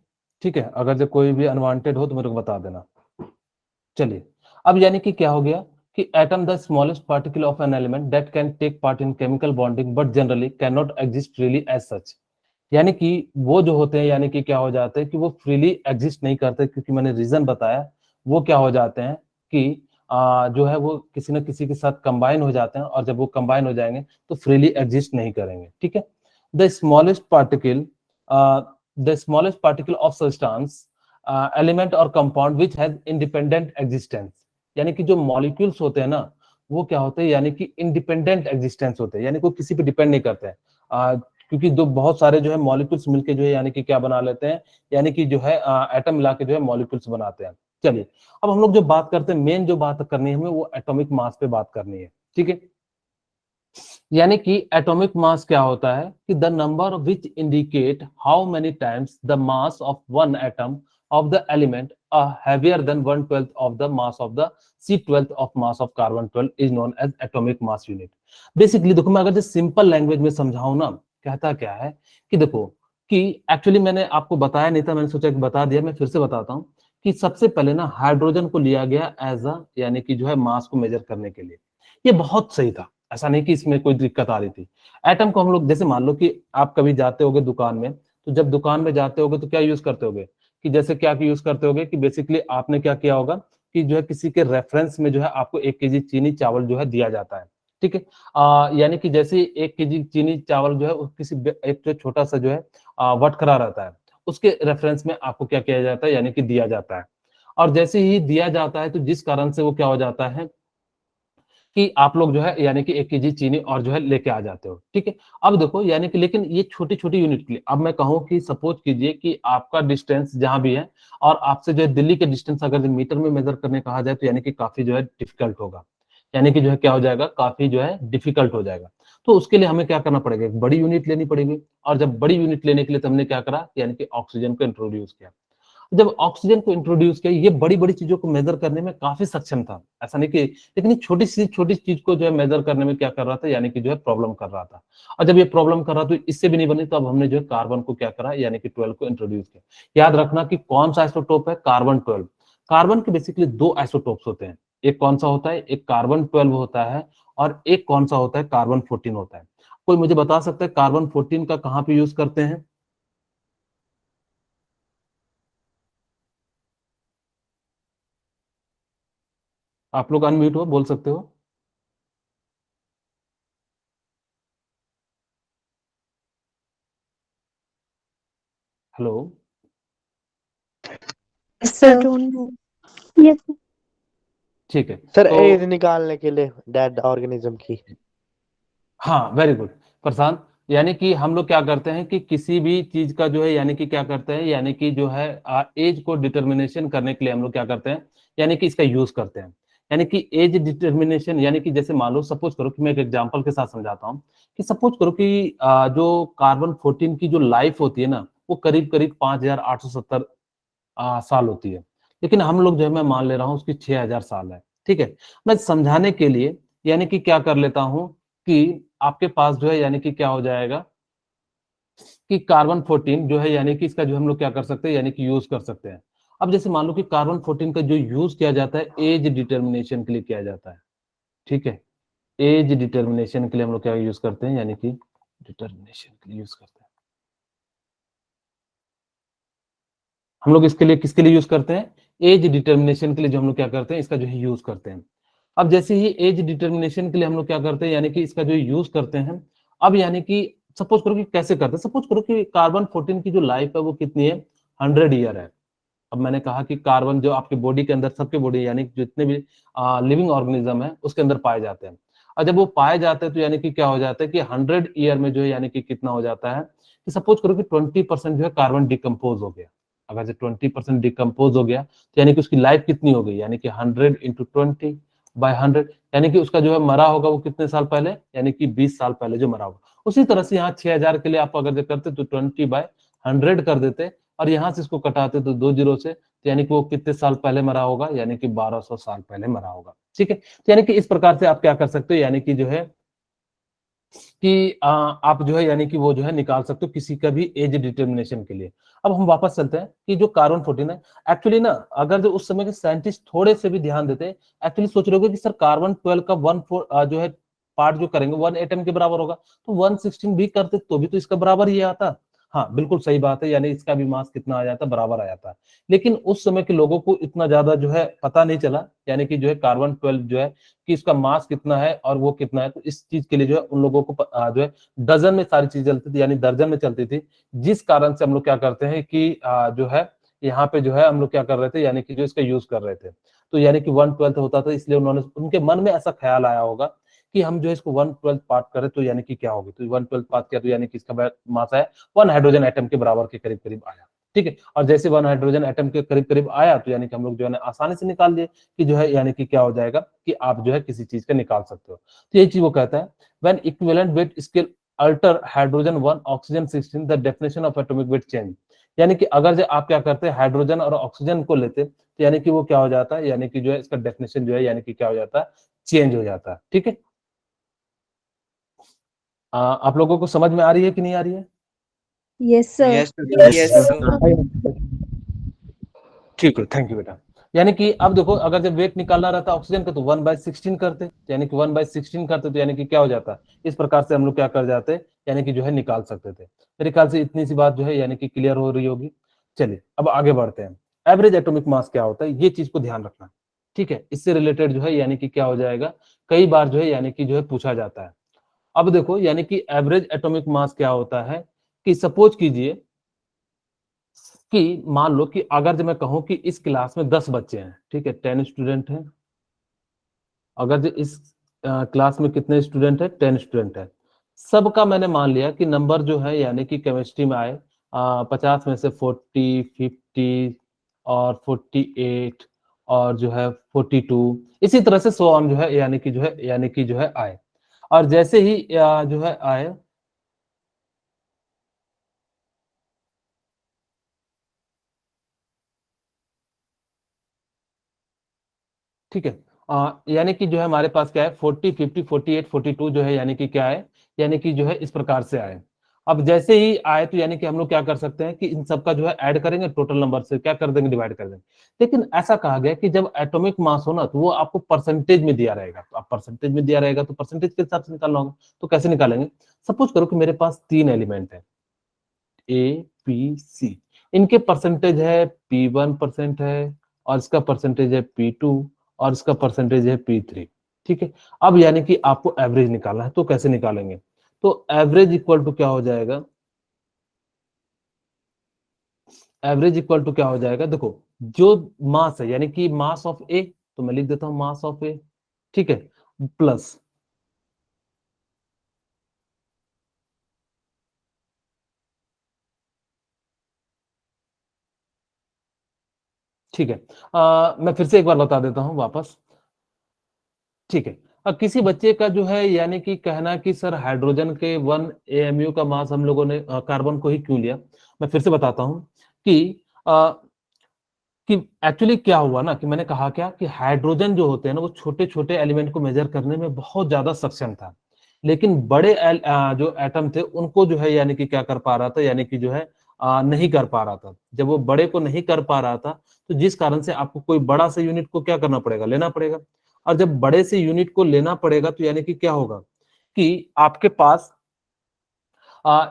ठीक है, अगर जो कोई भी अनवांटेड हो तो मेरे को बता देना। चलिए अब यानी कि क्या हो गया कि atom the smallest particle of an element that can take part in chemical bonding but generally can not exist freely as such. यानी कि वो जो होते हैं यानी कि क्या हो जाते हैं कि वो फ्रीली एग्जिस्ट नहीं करते, क्योंकि मैंने रीजन बताया। वो क्या हो जाते हैं कि जो है वो किसी न किसी के साथ कंबाइन हो जाते हैं, और जब वो कंबाइन हो जाएंगे तो फ्रीली एग्जिस्ट नहीं करेंगे। ठीक है, the smallest particle of substance element और compound which has independent existence. यानी कि जो मॉलिक्यूल्स होते हैं ना वो क्या होते हैं, यानी कि इंडिपेंडेंट एग्जिस्टेंस होते हैं, यानी कोई किसी पे डिपेंड नहीं करते हैं। क्योंकि जो बहुत सारे जो है मॉलिक्यूल्स मिलके जो है यानी कि क्या बना लेते हैं, यानी कि जो है एटम मिला के जो है मॉलिक्यूल्स बनाते हैं। चलिए अब हम लोग जो बात करते हैं, मेन जो बात करनी है हमें वो एटॉमिक मास पे बात करनी है। ठीक है, यानी कि एटॉमिक मास क्या होता है कि the number which indicate how many times the mass of one atom of the element heavier than 1/12 of the mass of the C12 of mass of carbon 12 is known as atomic mass unit। Basically देखो मैं अगर simple language में समझाऊं ना, कहता क्या है कि देखो कि एक्चुअली मैंने आपको बताया नहीं था, मैंने सोचा कि बता दिया, मैं फिर से बताता हूं कि सबसे पहले ना हाइड्रोजन को लिया गया एज अ यानी कि जो है मास को मेजर करने के लिए। ये बहुत सही था, ऐसा नहीं कि इसमें कोई दिक्कत आ रही थी। एटम को हम लोग जैसे मान लो कि आप कभी जाते होगे दुकान में, तो जब दुकान में जाते होगे तो क्या यूज करते होगे कि जैसे क्या यूज करते होगे कि बेसिकली आपने क्या किया होगा कि जो है किसी के रेफरेंस में जो है आपको 1 केजी चीनी चावल जो है दिया जाता है। ठीक है, यानी कि जैसे 1 केजी चीनी चावल जो है किसी एक जो छोटा सा जो है वटकरा रहता है, उसके रेफरेंस में आपको क्या किया जाता है यानी कि दिया जाता है। और जैसे ही दिया जाता है तो जिस कारण से वो क्या हो जाता है कि आप लोग जो है यानी कि 1 केजी चीनी और जो है लेके आ जाते हो। ठीक है, अब देखो यानी कि लेकिन ये छोटी छोटी यूनिट के लिए, अब मैं कहूँ कि सपोज कीजिए कि आपका डिस्टेंस जहां भी है और आपसे जो है दिल्ली के डिस्टेंस अगर मीटर में मेजर करने कहा जाए तो यानी कि काफी जो है डिफिकल्ट होगा, यानी कि जो है क्या हो जाएगा, काफी जो है डिफिकल्ट हो जाएगा। तो उसके लिए हमें क्या करना पड़ेगा, एक बड़ी यूनिट लेनी पड़ेगी। और जब बड़ी यूनिट लेने के लिए तो हमने क्या करा, यानी कि ऑक्सीजन को इंट्रोड्यूस किया। जब ऑक्सीजन को इंट्रोड्यूस किया, ये बड़ी बड़ी चीजों को मेजर करने में काफी सक्षम था, ऐसा नहीं कि, लेकिन ये छोटी चीज को जो है मेजर करने में क्या कर रहा था, यानी कि जो है प्रॉब्लम कर रहा था। और जब ये प्रॉब्लम कर रहा तो इससे भी नहीं बनी, तो अब हमने जो है कार्बन को क्या करा, यानी कि 12 को इंट्रोड्यूस किया। याद रखना कि कौन सा आइसोटोप है, कार्बन 12। कार्बन के बेसिकली दो आइसोटोप्स होते हैं, एक कौन सा होता है, एक कार्बन 12 होता है, और एक कौन सा होता है, कार्बन 14 होता है। कोई मुझे बता सकता है कार्बन 14 का कहां पे यूज करते हैं? आप लोग अनम्यूट हो, बोल सकते हो। हेलो। सर यस ठीक है, सर तो एज निकालने के लिए डेड ऑर्गेनिज्म की। हाँ, वेरी गुड प्रशांत। यानी कि हम लोग क्या करते हैं कि किसी भी चीज का जो है, यानी कि क्या करते हैं, यानी कि जो है एज को डिटर्मिनेशन करने के लिए हम लोग क्या करते हैं, यानी कि इसका यूज करते हैं। यानी कि एज डिटर्मिनेशन, यानी कि जैसे मान लो, सपोज करो कि मैं एक एग्जांपल के साथ समझाता हूँ, कि सपोज करो कि जो कार्बन 14 की जो लाइफ होती है ना, वो करीब करीब 5870 साल होती है, लेकिन हम लोग जो है, मैं मान ले रहा हूँ उसकी 6000 साल है। ठीक है, मैं समझाने के लिए यानी कि क्या कर लेता हूँ कि आपके पास जो है, यानी कि क्या हो जाएगा कि कार्बन 14 जो है, यानी कि इसका जो हम लोग क्या कर सकते हैं, यानी कि यूज कर सकते हैं। अब जैसे मान लो कि कार्बन 14 का जो यूज किया जाता है, एज डिटर्मिनेशन के लिए किया जाता है। ठीक है, एज डिटर्मिनेशन के लिए हम लोग क्या यूज करते हैं, यानी कि डिटर्मिनेशन के लिए यूज करते हैं हम लोग। इसके लिए किसके लिए यूज करते हैं, एज डिटर्मिनेशन के लिए जो हम लोग क्या करते हैं, इसका जो है यूज करते हैं। अब जैसे ही एज डिटर्मिनेशन के लिए हम लोग क्या करते हैं, यानी कि इसका जो यूज करते हैं, अब यानी कि सपोज करो कि कैसे करते हैं, सपोज करो कि कार्बन 14 की जो लाइफ है वो कितनी है, 100 ईयर है। अब मैंने कहा कि कार्बन जो आपकी बॉडी के अंदर, सबके बॉडी यानी जितने भी लिविंग ऑर्गेनिज्म है उसके अंदर पाए जाते हैं, और जब वो पाए जाते हैं तो यानी कि क्या हो जाता है कि 100 ईयर में जो है, यानी कि कितना हो जाता है कि सपोज करो कि 20% जो है कार्बन डिकम्पोज हो गया। अगर जो 20% डिकम्पोज हो गया तो यानी कि उसकी लाइफ कितनी हो गई, यानी कि 100 × 20/100, यानी कि उसका जो है मरा होगा वो कितने साल पहले, यानी कि 20 साल पहले जो मरा होगा। उसी तरह से यहाँ 6000 के लिए आप अगर जो करते तो 20/100 कर देते, और यहाँ से इसको कटाते तो 2 जीरो से, तो यानी कि वो कितने साल पहले मरा होगा, यानी कि 1200 साल पहले मरा होगा। ठीक है, तो यानी कि इस प्रकार से आप क्या कर सकते हो, यानी कि जो है कि आप जो है, यानी कि वो जो है निकाल सकते हो किसी का भी एज डिटर्मिनेशन के लिए। अब हम वापस चलते हैं कि जो कार्बन 14 है, एक्चुअली ना, अगर जो उस समय के साइंटिस्ट थोड़े से भी ध्यान देते, एक्चुअली सोच रहे होगे कि सर कार्बन 12 का 1/4 जो है पार्ट जो करेंगे 1 एटम के बराबर होगा, तो 116 भी करते तो भी तो इसका बराबर ही आता। हाँ, बिल्कुल सही बात है, यानी इसका भी मास कितना आ जाता, बराबर आ जाता है। लेकिन उस समय के लोगों को इतना ज्यादा जो है पता नहीं चला, यानी कि जो है कार्बन 12 जो है कि इसका मास कितना है और वो कितना है, तो इस चीज के लिए जो है उन लोगों को जो है डजन में सारी चीज चलती थी, यानी दर्जन में चलती थी। जिस कारण से हम लोग क्या करते हैं कि जो है यहाँ पे जो है हम लोग क्या कर रहे थे, यानी कि जो इसका यूज कर रहे थे, तो यानी कि 1/12 होता था, इसलिए उन्होंने, उनके मन में ऐसा ख्याल आया होगा कि हम जो है इसको 1/12 पार्ट करें तो यानी कि क्या होगी, तो 1/12 पार्ट किया तो यानी कि इसका मास है 1 हाइड्रोजन एटम के बराबर के करीब करीब आया। ठीक है, और जैसे 1 हाइड्रोजन एटम के करीब करीब आया तो यानी कि हम लोग जो है आसानी से निकाल दिए कि जो है, यानी कि क्या हो जाएगा कि आप जो है किसी चीज का निकाल सकते हो। तो यही चीज वो कहता है, when equivalent weight scale alter hydrogen 1 oxygen 16 the definition of atomic weight change. यानी कि अगर जो आप क्या करते हैं, हाइड्रोजन और ऑक्सीजन को लेते, तो यानी कि वो क्या हो जाता है, यानी कि जो है इसका डेफिनेशन जो है, यानी कि क्या हो जाता है, चेंज हो जाता है। ठीक है, आप लोगों को समझ में आ रही है कि नहीं आ रही है? यस सर यस ठीक है, थैंक यू बेटा। यानी कि अब देखो, अगर जब वेट निकालना रहता ऑक्सीजन का तो 1/16 करते, यानी कि 1/16 करते तो यानी कि क्या हो जाता, इस प्रकार से हम लोग क्या कर जाते, यानी कि जो है निकाल सकते थे। मेरे ख्याल से इतनी सी बात जो है, यानी कि क्लियर हो रही होगी। चलिए अब आगे बढ़ते हैं। एवरेज एटॉमिक मास क्या होता है, ये चीज को ध्यान रखना। ठीक है, इससे रिलेटेड जो है, यानी कि क्या हो जाएगा, कई बार जो है, यानी कि जो है पूछा जाता है। अब देखो, यानी कि एवरेज एटॉमिक मास क्या होता है कि सपोज कीजिए कि मान लो कि अगर जो मैं कहूं कि इस क्लास में 10 बच्चे हैं, ठीक है, 10 स्टूडेंट हैं। अगर जो इस क्लास में कितने स्टूडेंट है, 10 स्टूडेंट है। सबका मैंने मान लिया कि नंबर जो है, यानी कि केमिस्ट्री में आए 50 में से 40, 50 और 48 और जो है 42, इसी तरह से सो ऑन जो है, यानी कि जो है, यानी कि जो है आए। और जैसे ही जो है आए, ठीक है। यानी कि जो है हमारे पास क्या है 40, 50, 48, 42 जो है यानी कि क्या है, यानी कि जो है इस प्रकार से आए। अब जैसे ही आए तो यानी कि हम लोग क्या कर सकते हैं कि इन सबका जो है ऐड करेंगे, टोटल नंबर से क्या कर देंगे, डिवाइड कर देंगे। लेकिन ऐसा कहा गया कि जब एटॉमिक मास हो ना तो वो आपको परसेंटेज में दिया रहेगा, तो आप परसेंटेज में दिया रहेगा तो परसेंटेज के हिसाब से निकालना होगा। तो कैसे निकालेंगे? सपोज करो कि मेरे पास 3 एलिमेंट है, ए बी सी, इनके परसेंटेज है P1% है, और इसका परसेंटेज है P2, और इसका परसेंटेज है P3। ठीक है। अब यानी कि आपको एवरेज निकालना है, तो कैसे निकालेंगे? तो एवरेज इक्वल टू क्या हो जाएगा, एवरेज इक्वल टू क्या हो जाएगा, देखो जो मास है यानी कि मास ऑफ ए, तो मैं लिख देता हूं मास ऑफ ए, ठीक है, प्लस ठीक है। मैं फिर से एक बार बता देता हूं वापस, ठीक है। अब किसी बच्चे का जो है यानी कि कहना कि सर हाइड्रोजन के 1 AMU का मास हम लोगों ने कार्बन को ही क्यों लिया, मैं फिर से बताता हूं कि अ, कि एक्चुअली क्या हुआ ना कि मैंने कहा क्या कि हाइड्रोजन जो होते हैं ना वो छोटे छोटे एलिमेंट को मेजर करने में बहुत ज्यादा सक्षम था, लेकिन बड़े जो एटम थे उनको जो है यानी कि क्या कर पा रहा था, यानी कि जो है नहीं कर पा रहा था। जब वो बड़े को नहीं कर पा रहा था तो जिस कारण से आपको कोई बड़ा से यूनिट को क्या करना पड़ेगा, लेना पड़ेगा। और जब बड़े से यूनिट को लेना पड़ेगा तो यानी कि क्या होगा कि आपके पास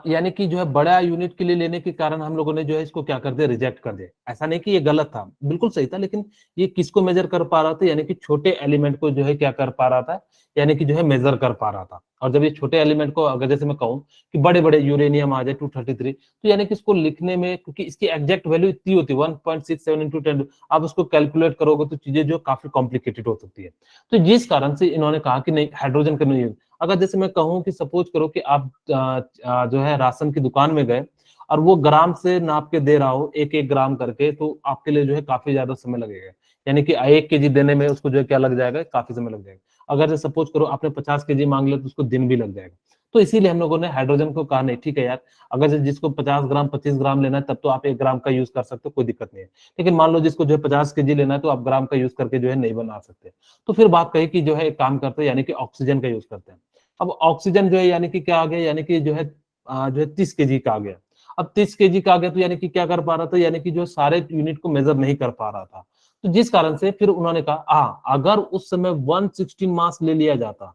यानी कि जो है बड़ा यूनिट के लिए लेने के कारण हम लोगों ने जो है इसको क्या कर दिया, रिजेक्ट कर दिया। ऐसा नहीं कि ये गलत था, बिल्कुल सही था, लेकिन ये किसको मेजर कर पा रहा था, यानी कि छोटे एलिमेंट को जो है क्या कर पा रहा था, यानी कि जो है मेजर कर पा रहा था। और जब ये छोटे एलिमेंट को अगर जैसे मैं कहूँ कि बड़े बड़े यूरेनियम आ जाए 233, तो यानी कि इसको लिखने में, क्योंकि इसकी एग्जैक्ट वैल्यू इतनी होती है 1.67 इंटू 10, आप उसको कैलकुलेट करोगे तो चीजें जो काफी कॉम्प्लिकेटेड हो सकती है। तो जिस कारण से इन्होंने कहा कि नहीं, हाइड्रोजन का नहीं। अगर जैसे मैं कहूँ कि सपोज करो कि आप जो है राशन की दुकान में गए और वो ग्राम से नाप के दे रहा हो, एक एक ग्राम करके, तो आपके लिए जो है काफी ज्यादा समय लगेगा। यानी कि 1 kg देने में उसको जो है क्या लग जाएगा, काफी समय लग जाएगा। अगर जैसे सपोज करो आपने 50 kg मांग लिया तो उसको दिन भी लग जाएगा। तो इसीलिए हम लोगों ने हाइड्रोजन को कहा नहीं, ठीक है यार, अगर जिसको 50 ग्राम 25 ग्राम लेना है तब तो आप 1 ग्राम का यूज कर सकते हो, कोई दिक्कत नहीं है। लेकिन मान लो जिसको जो है 50 kg लेना है तो आप ग्राम का यूज करके जो है नहीं बना सकते। तो फिर बात कही कि जो है एक काम करते हैं, यानी कि ऑक्सीजन का यूज करते हैं। अब ऑक्सीजन जो है यानी कि क्या आ गया, यानी कि जो है 30 kg का आ गया। अब 30 kg का आ गया तो यानी कि क्या कर पा रहा था, यानी कि जो सारे यूनिट को मेजर नहीं कर पा रहा था। तो जिस कारण से फिर उन्होंने कहा अगर उस समय 116 मास ले लिया जाता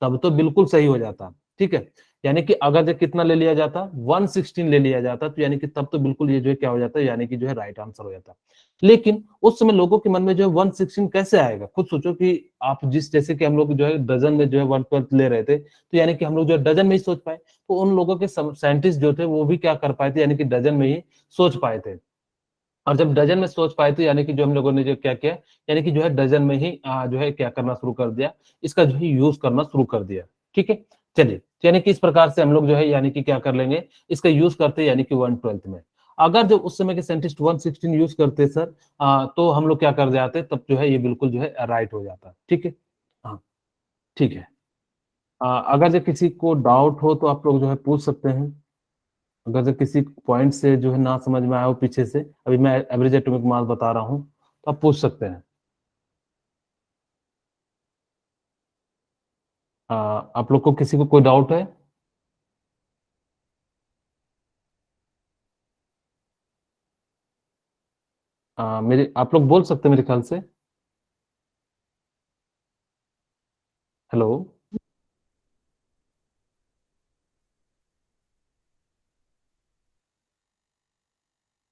तब तो बिल्कुल सही हो जाता। ठीक है। यानी कि अगर जो कितना ले लिया जाता, 116 ले लिया जाता, तो यानी कि तब तो बिल्कुल ये जो है क्या हो जाता, यानी कि जो है राइट आंसर हो जाता। लेकिन उस समय लोगों के मन में जो है 116 कैसे आएगा, खुद सोचो कि आप जिस जैसे कि हम लोग जो है डजन में जो है 1/12 ले रहे थे, तो यानी कि हम लोग जो है डजन में ही सोच पाए। तो उन लोगों के साइंटिस्ट जो थे वो भी क्या कर पाए थे, यानी कि डजन में ही सोच पाए थे। और जब डजन में सोच पाए थे यानी कि जो हम लोगों ने जो क्या किया, यानी कि जो है डजन में ही जो है क्या करना शुरू कर दिया, इसका जो है यूज करना शुरू कर दिया। ठीक है। चलिए, यानी कि इस प्रकार से हम लोग जो है यानी कि क्या कर लेंगे, इसका यूज करते यानी कि 1/12 में। अगर जो उस समय के साइंटिस्ट 116 यूज करते सर, तो हम लोग क्या कर जाते, तब जो है ये बिल्कुल जो है राइट हो जाता। ठीक है। हाँ, ठीक है। अगर जो किसी को डाउट हो तो आप लोग जो है पूछ सकते हैं। अगर जो किसी पॉइंट से जो है ना समझ में आया हो पीछे से, अभी मैं एवरेज एटॉमिक मास बता रहा हूँ, तो आप पूछ सकते हैं। आप लोग को किसी को कोई डाउट है? मेरे आप लोग बोल सकते हैं मेरे ख्याल से। हेलो।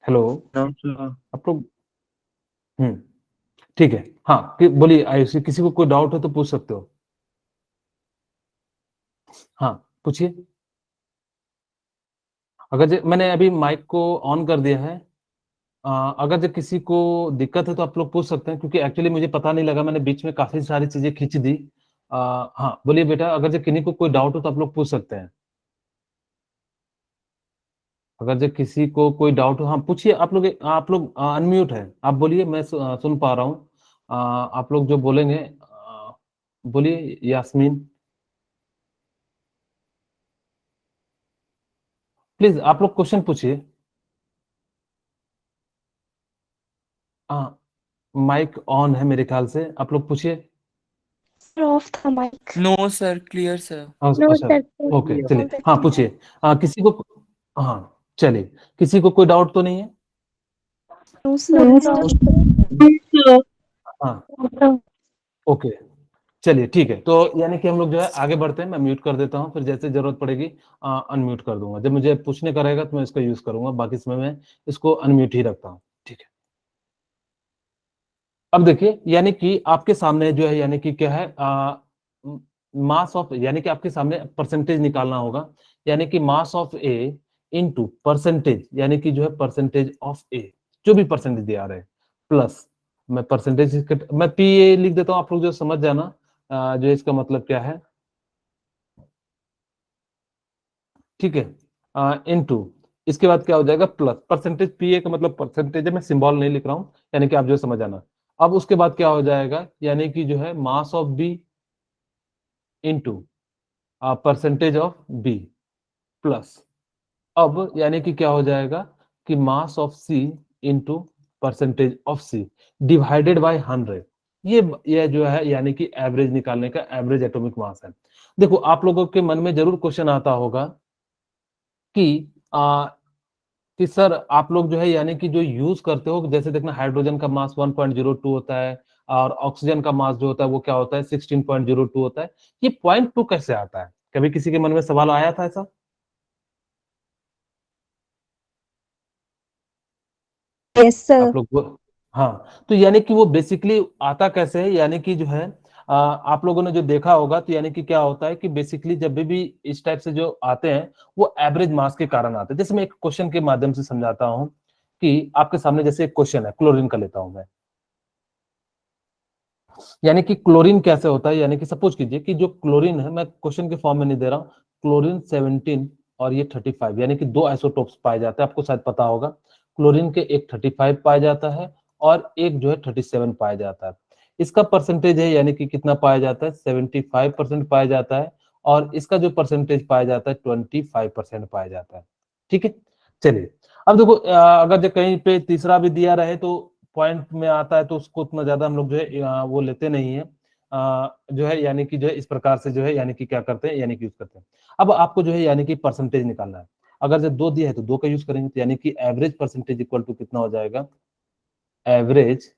हेलो। नाम सुना। आप लोग ठीक है। हाँ, बोलिए आयुषी, किसी को कोई डाउट है तो पूछ सकते हो। हाँ, पूछिए। अगर मैंने अभी माइक को ऑन कर दिया है। अगर जो किसी को दिक्कत है तो आप लोग पूछ सकते हैं, क्योंकि एक्चुअली मुझे पता नहीं लगा, मैंने बीच में काफी सारी चीजें खींच दी। हाँ, बोलिए बेटा, अगर जो किन्हीं को कोई डाउट हो तो आप लोग पूछ सकते हैं। अगर जो किसी को कोई डाउट हो, हाँ पूछिए। आप लोग अनम्यूट है, आप बोलिए, मैं सुन पा रहा हूँ। आप लोग जो बोलेंगे, बोलिए यास्मीन। प्लीज आप लोग क्वेश्चन पूछिए। हाँ, माइक ऑन है मेरे ख्याल से, आप लोग पूछिए। सर ऑफ था mic. No sir, clear sir. No अच्छा, सर। ओके चलिए, हाँ पूछिए। किसी को, हाँ चलिए, किसी को कोई डाउट तो नहीं है? No sir. हाँ ओके चलिए ठीक है। तो यानी कि हम लोग जो है आगे बढ़ते हैं। मैं म्यूट कर देता हूँ, फिर जैसे जरूरत पड़ेगी अनम्यूट कर दूंगा। जब मुझे पूछने का रहेगा तो मैं इसका यूज करूंगा, बाकी समय में इसको अनम्यूट ही रखता हूँ, ठीक है। अब देखिए, यानी कि आपके सामने जो है, यानी कि क्या है, मास ऑफ, यानी कि आपके सामने परसेंटेज निकालना होगा। यानी कि mass of A into percentage, यानी कि जो है परसेंटेज ऑफ ए, जो भी परसेंटेज दिया रहे, प्लस मैं परसेंटेज, मैं पी ए लिख देता हूँ, आप लोग जो समझ जाना जो इसका मतलब क्या है, ठीक है। इनटू, इसके बाद क्या हो जाएगा, प्लस परसेंटेज, पी ए का मतलब परसेंटेज है, मैं सिंबल नहीं लिख रहा हूँ, यानी कि आप जो समझ आना। अब उसके बाद क्या हो जाएगा, यानी कि जो है mass of B into percentage of B, plus अब यानी कि क्या हो जाएगा कि mass of C into percentage of C divided by 100। ये जो है यानी कि एवरेज निकालने का, एवरेज एटॉमिक मास है। देखो, आप लोगों के मन में जरूर क्वेश्चन आता होगा कि कि सर आप लोग जो है यानी कि जो यूज करते हो, जैसे देखना हाइड्रोजन का मास 1.02 होता है, और ऑक्सीजन का मास जो होता है वो क्या होता है, 16.02 होता है। ये 0.2 कैसे आता है? कभी किसी के मन में सवाल आया था ऐसा? Yes sir. आप लोग हाँ, तो यानी कि वो बेसिकली आता कैसे है, यानी कि जो है आप लोगों ने जो देखा होगा, तो यानी कि क्या होता है कि बेसिकली जब भी इस टाइप से जो आते हैं, वो एवरेज मास के कारण आते हैं। जैसे मैं एक क्वेश्चन के माध्यम से समझाता हूँ कि आपके सामने जैसे एक क्वेश्चन है, क्लोरीन का लेता हूं मैं। यानी कि क्लोरीन कैसे होता है, यानी कि सपोज कीजिए कि जो क्लोरीन है, मैं क्वेश्चन के फॉर्म में नहीं दे रहा हूँ, क्लोरीन 17 और ये 35, यानी कि दो आइसोटोप्स पाए जाते हैं, आपको शायद पता होगा। क्लोरीन के एक 35 पाया जाता है और एक जो है 37 पाया जाता है। इसका परसेंटेज है, यानी कि कितना पाया जाता है, 75% पाया जाता है, और इसका जो परसेंटेज पाया जाता है 25% पाया जाता है, ठीक है। चलिए, अब देखो, अगर जो कहीं पे तीसरा भी दिया रहे तो पॉइंट में आता है, तो उसको उतना ज्यादा हम लोग जो है वो लेते नहीं है, जो है यानी कि जो है इस प्रकार से जो है यानी कि क्या करते हैं, यानी कि यूज करते हैं। अब आपको जो है यानी कि परसेंटेज निकालना है। अगर जब दो दिया है तो दो का यूज करेंगे, तो यानी कि एवरेज परसेंटेज इक्वल टू कितना हो जाएगा, एवरेज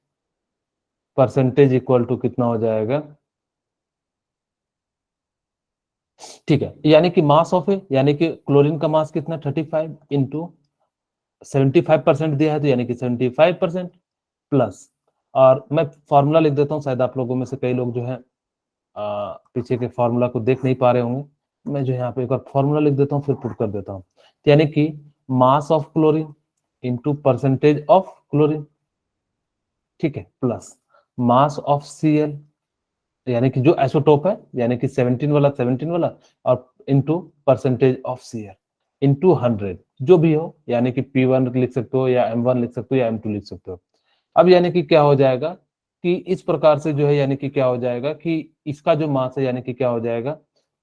परसेंटेज इक्वल टू कितना हो जाएगा, ठीक है। यानी कि मास ऑफ है, यानी कि क्लोरीन का मास कितना, 35 इंटू 75% दिया है, तो यानी कि 75% प्लस, और मैं फॉर्मूला लिख देता हूँ, शायद आप लोगों में से कई लोग जो है पीछे के फॉर्मूला को देख नहीं पा रहे होंगे। मैं जो यहाँ पे एक बार फॉर्मूला लिख देता हूँ, फिर पुट कर देता हूँ। यानी कि mass of chlorine into percentage of chlorine, ठीक है, प्लस मास ऑफ Cl, यानी कि जो आइसोटोप है, यानी कि 17 वाला और into percentage of Cl into 100, जो भी हो, यानी कि P1 लिख सकते हो, या M1 लिख सकते हो, या M2 लिख सकते हो। अब यानी कि क्या हो जाएगा कि इस प्रकार से जो है, यानी कि क्या हो जाएगा कि इसका जो मास है, यानी कि क्या हो जाएगा,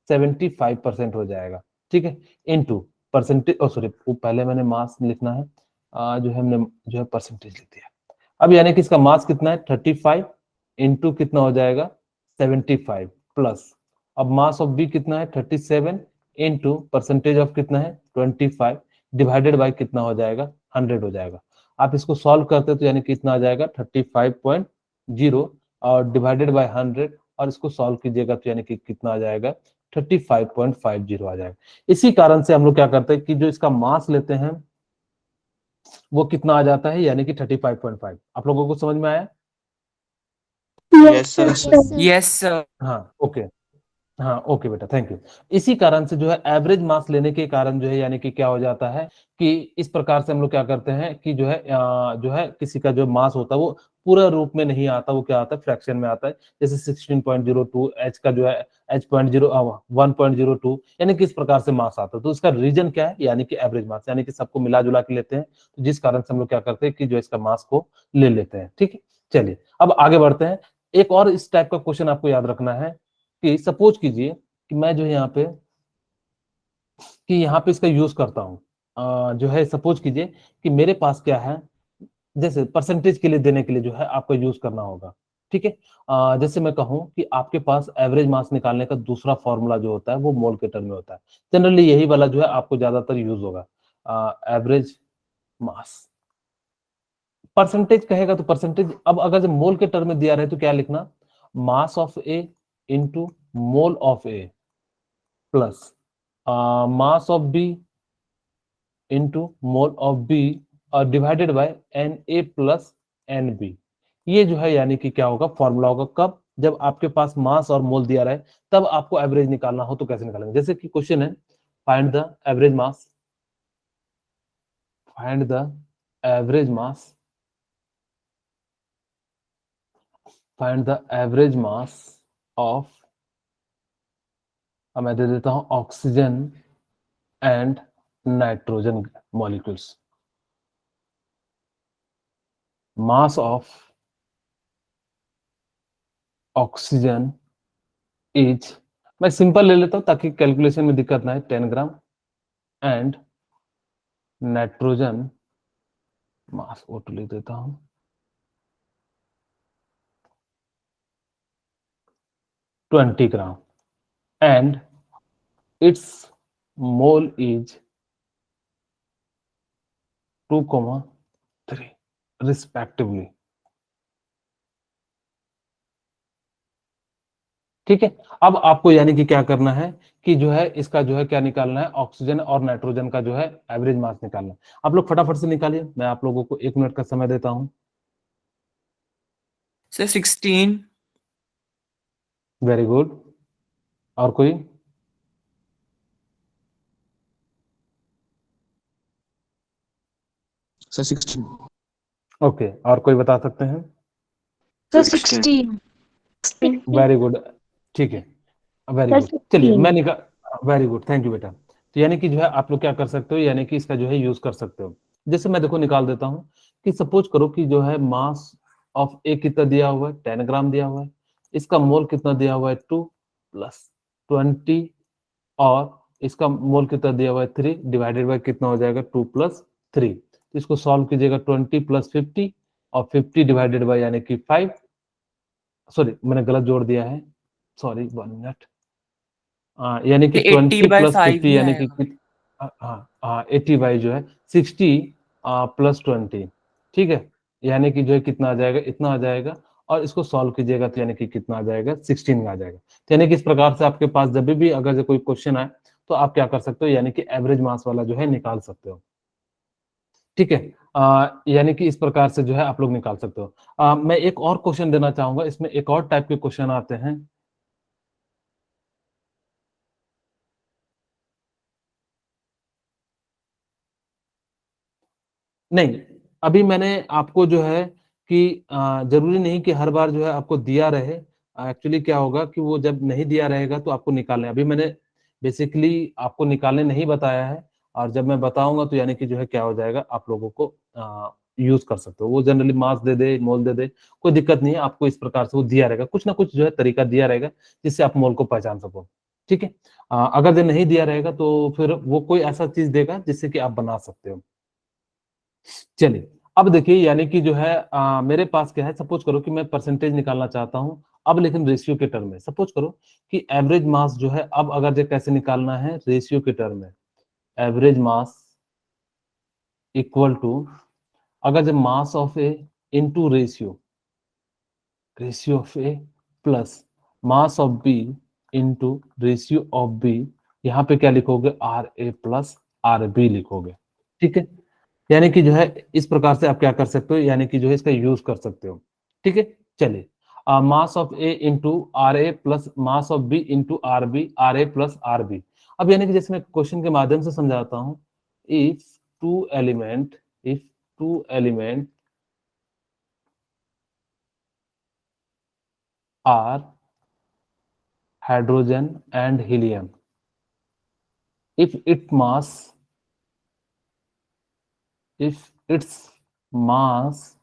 75% हो जाएगा, ठीक है, इनटू परसेंटेज, सॉरी, पहले मैंने मास लिखना है, जो है हमने जो है परसेंटेज लिख दिया। अब यानी कि इसका मास कितना है, 35 इंटू कितना हो जाएगा, 75 प्लस, अब मास ऑफ बी कितना है, 37 इंटू परसेंटेज ऑफ कितना है, 25 डिवाइडेड बाई कितना हो जाएगा, 100 हो जाएगा। आप इसको सॉल्व करते तो यानी कितना आ जाएगा, 35.0 और डिवाइडेड बाय 100, और इसको सॉल्व कीजिएगा तो यानी कि कितना आ जाएगा, 35.50 आ जाएगा। इसी कारण से हम लोग क्या करते हैं कि जो इसका मास लेते हैं वो कितना आ जाता है, यानी कि 35.5। आप लोगों को समझ में आया? Yes sir. Yes sir. हाँ ओके, हाँ ओके बेटा, थैंक यू। इसी कारण से जो है एवरेज मास लेने के कारण जो है, यानी कि क्या हो जाता है कि इस प्रकार से हम लोग क्या करते हैं कि जो है किसी का जो मास होता है वो पूरा रूप में नहीं आता, वो क्या आता है, फ्रैक्शन में आता है। जैसे 16.02 एच का जो है H.1.02, यानी कि इस प्रकार से मास आता है। तो इसका रीजन क्या है, यानी कि एवरेज मास, यानी कि सबको मिला जुला के लेते हैं, तो जिस कारण से हम लोग क्या करते हैं कि जो इसका मास को ले लेते हैं, ठीक है। चलिए, अब आगे बढ़ते हैं। एक और इस टाइप का क्वेश्चन आपको याद रखना है कि सपोज कीजिए कि मैं जो यहाँ पे इसका यूज करता हूँ, जो है सपोज कीजिए कि मेरे पास क्या है, जैसे परसेंटेज के लिए देने के लिए जो है आपको यूज करना होगा, ठीक है। जैसे मैं कहूँ कि आपके पास एवरेज मास निकालने का दूसरा फॉर्मूला जो होता है वो मोल के टर्म में होता है। जनरली यही वाला जो है आपको ज्यादातर यूज होगा, एवरेज मास। परसेंटेज कहेगा तो परसेंटेज, अब अगर जब मोल के टर्म में दिया रहे तो क्या लिखना, mass of A into mole of A plus mass of B into mole of B divided by n A plus n B. ये जो है यानी कि क्या होगा, फॉर्मूला होगा कब, जब आपके पास मास और मोल दिया रहे तब आपको एवरेज निकालना हो तो कैसे निकालेंगे। जैसे कि क्वेश्चन है, find the average mass, find the average mass, find the average mass of, मैं दे देता हूं oxygen and nitrogen molecules. Mass of oxygen is, मैं सिंपल ले लेता हूं ताकि कैलकुलेशन में दिक्कत ना है, 10 gram and nitrogen mass O2 लिख देता हूं 20 gram and it's mole is 2,3 respectively. ठीक है, अब आपको यानी कि क्या करना है कि जो है इसका जो है क्या निकालना है, ऑक्सीजन और नाइट्रोजन का जो है एवरेज मास निकालना है। आप लोग फटाफट से निकालिए, मैं आप लोगों को 1 मिनट का समय देता हूं। Sir, 16. वेरी गुड, और कोई? सर 16। ओके, और कोई बता सकते हैं? Sir, 16. वेरी गुड, ठीक है, वेरी Sir, गुड। चलिए 16. मैं निकाल, वेरी गुड, थैंक यू बेटा। तो यानी कि जो है आप लोग क्या कर सकते हो, यानी कि इसका जो है यूज कर सकते हो। जैसे मैं देखो निकाल देता हूं कि सपोज करो कि जो है मास ऑफ ए कितना दिया हुआ है, 10 ग्राम दिया हुआ है, इसका मोल कितना दिया हुआ है 2 प्लस 20, और इसका मोल कितना दिया हुआ है 3, डिवाइडेड बाय कितना हो जाएगा 2 प्लस 3। तो इसको सॉल्व कीजिएगा, 20 प्लस 50 और 50 डिवाइडेड बाय यानी कि 5, सॉरी मैंने गलत जोड़ दिया है, सॉरी 1 मिनट, यानी कि 80 20 by प्लस 5 50 ही यानी कि आएगा। हाँ हाँ 80 बाई जो है 60 प्लस 20, ठीक है, यानी कि जो है कितना आ जाएगा, इतना आ जाएगा, और इसको सॉल्व कीजिएगा तो यानी कि कितना आ जाएगा, 16 आ जाएगा। तो यानी कि इस प्रकार से आपके पास जब भी अगर जो कोई क्वेश्चन आए तो आप क्या कर सकते हो, यानी कि एवरेज मास वाला जो है निकाल सकते हो, ठीक है। यानी कि इस प्रकार से जो है आप लोग निकाल सकते हो। मैं एक और क्वेश्चन देना चाहूंगा, इसमें एक और टाइप के क्वेश्चन आते हैं। नहीं, अभी मैंने आपको जो है कि जरूरी नहीं कि हर बार जो है आपको दिया रहे। एक्चुअली क्या होगा कि वो जब नहीं दिया रहेगा तो आपको निकालना है। अभी मैंने बेसिकली आपको निकालने नहीं बताया है, और जब मैं बताऊंगा तो यानी कि जो है क्या हो जाएगा, आप लोगों को यूज कर सकते हो। वो जनरली मास दे दे, मोल दे दे, कोई दिक्कत नहीं है, आपको इस प्रकार से वो दिया रहेगा, कुछ ना कुछ जो है तरीका दिया रहेगा जिससे आप मोल को पहचान सको, ठीक है। अगर जो नहीं दिया रहेगा तो फिर वो कोई ऐसा चीज देगा जिससे कि आप बना सकते हो। चलिए, अब देखिए यानी कि जो है मेरे पास क्या है, सपोज करो कि मैं परसेंटेज निकालना चाहता हूं, अब लेकिन रेशियो के टर्म में। सपोज करो कि एवरेज मास जो है, अब अगर जो कैसे निकालना है रेशियो के टर्म में, एवरेज मास इक्वल टू, अगर जब mass of A into ratio, ratio of A plus mass of B into ratio of B, यहाँ पे क्या लिखोगे, R A plus R B लिखोगे, ठीक है। यानी कि जो है इस प्रकार से आप क्या कर सकते हो, यानी कि जो है इसका यूज कर सकते हो, ठीक है। चलिए, mass of A into R A plus mass of B into R A plus R B. अब यानी कि जैसे मैं क्वेश्चन के माध्यम से समझाता हूं, if two element, if two element are hydrogen and helium, if it mass, if its mass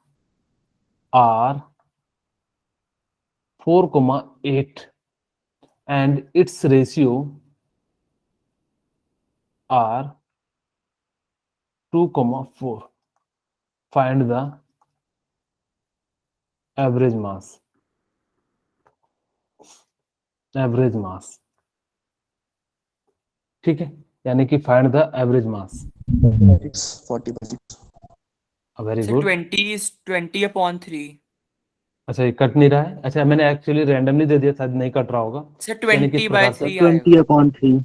are 4,8 and its ratio are 2,4, find the average mass, average mass, ठीक है, यानी कि find the average mass. 40/6 very Sir, good. 20 is 20/3. अच्छा, ये cut नहीं रहा है, अच्छा मैंने एक्चुअली रैंडमली दे दिया, शायद नहीं कट रहा होगा, Sir, यानी कि इस 20 by प्रकार से। 3 आएगा. 20/3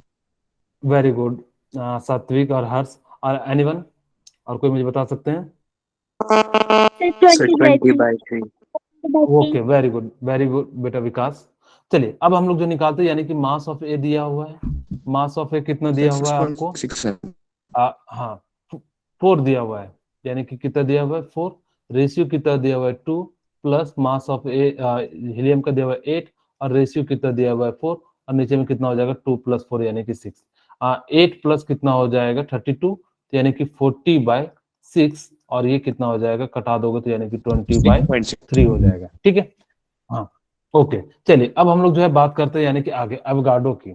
वेरी गुड, सात्विक और हर्ष और एनीवन, और कोई मुझे बता सकते हैं? Sir, 20/3. ओके, वेरी गुड बेटा विकास। चलिए अब हम लोग जो निकालते हैं, यानी कि मास ऑफ ए दिया हुआ है, मास ऑफ ए कितना दिया हुआ है आपको? 6.67 हाँ, 4 दिया हुआ है, यानी कि कितना दिया हुआ है? 4। रेशियो कितना दिया हुआ है? 2, plus mass of A helium का दिया हुआ है 8, और रेशियो कितना दिया हुआ है? 4, और नीचे में कितना हो जाएगा? 2 + 4 यानी कि 6। 8 प्लस कितना हो जाएगा? 32, तो यानी कि 40/6, और ये कितना हो जाएगा? कटा दोगे तो यानी कि 20/3 हो जाएगा, ठीक है। हाँ, ओके, चलिए अब हम लोग जो है बात करते हैं यानी कि आगे एवोगाड्रो की।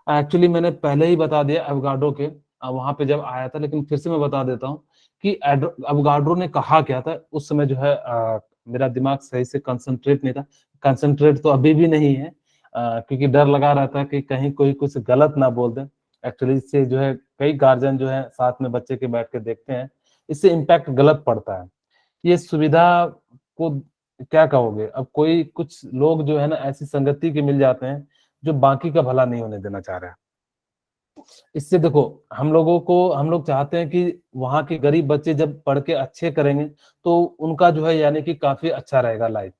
एक्चुअली मैंने पहले ही बता दिया एवोगाड्रो के वहां पे जब आया था, लेकिन फिर से मैं बता देता हूँ कि एवोगाड्रो ने कहा क्या था उस समय जो है। मेरा दिमाग सही से कंसंट्रेट नहीं था, कंसंट्रेट तो अभी भी नहीं है, क्योंकि डर लगा रहता है कि कहीं कोई कुछ गलत ना बोल दे। एक्चुअली इससे जो है कई गार्जियन जो है साथ में बच्चे के बैठ के देखते हैं, इससे इम्पैक्ट गलत पड़ता है। ये सुविधा को क्या कहोगे? अब कोई कुछ लोग जो है ना ऐसी संगति के मिल जाते हैं जो बाकी का भला नहीं होने देना चाह रहे हैं। इससे देखो, हम लोग चाहते हैं कि वहां के गरीब बच्चे जब पढ़ के अच्छे करेंगे तो उनका जो है यानी कि काफी अच्छा रहेगा लाइफ।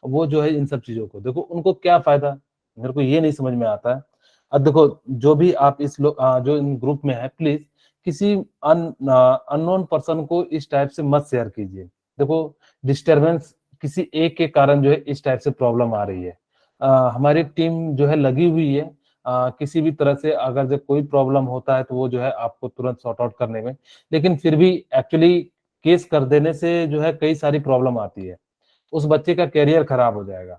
वो जो है इन सब चीजों को देखो, उनको क्या फायदा, मेरे को ये नहीं समझ में आता है। अब देखो, जो भी आप जो इन ग्रुप में है, प्लीज किसी अननोन पर्सन को इस टाइप से मत शेयर कीजिए। देखो, डिस्टरबेंस किसी एक के कारण जो है इस टाइप से प्रॉब्लम आ रही है। हमारी टीम जो है लगी हुई है, किसी भी तरह से अगर जब कोई प्रॉब्लम होता है तो वो जो है आपको तुरंत सॉर्ट आउट करने में, लेकिन फिर भी एक्चुअली केस कर देने से जो है कई सारी प्रॉब्लम आती है, उस बच्चे का करियर खराब हो जाएगा।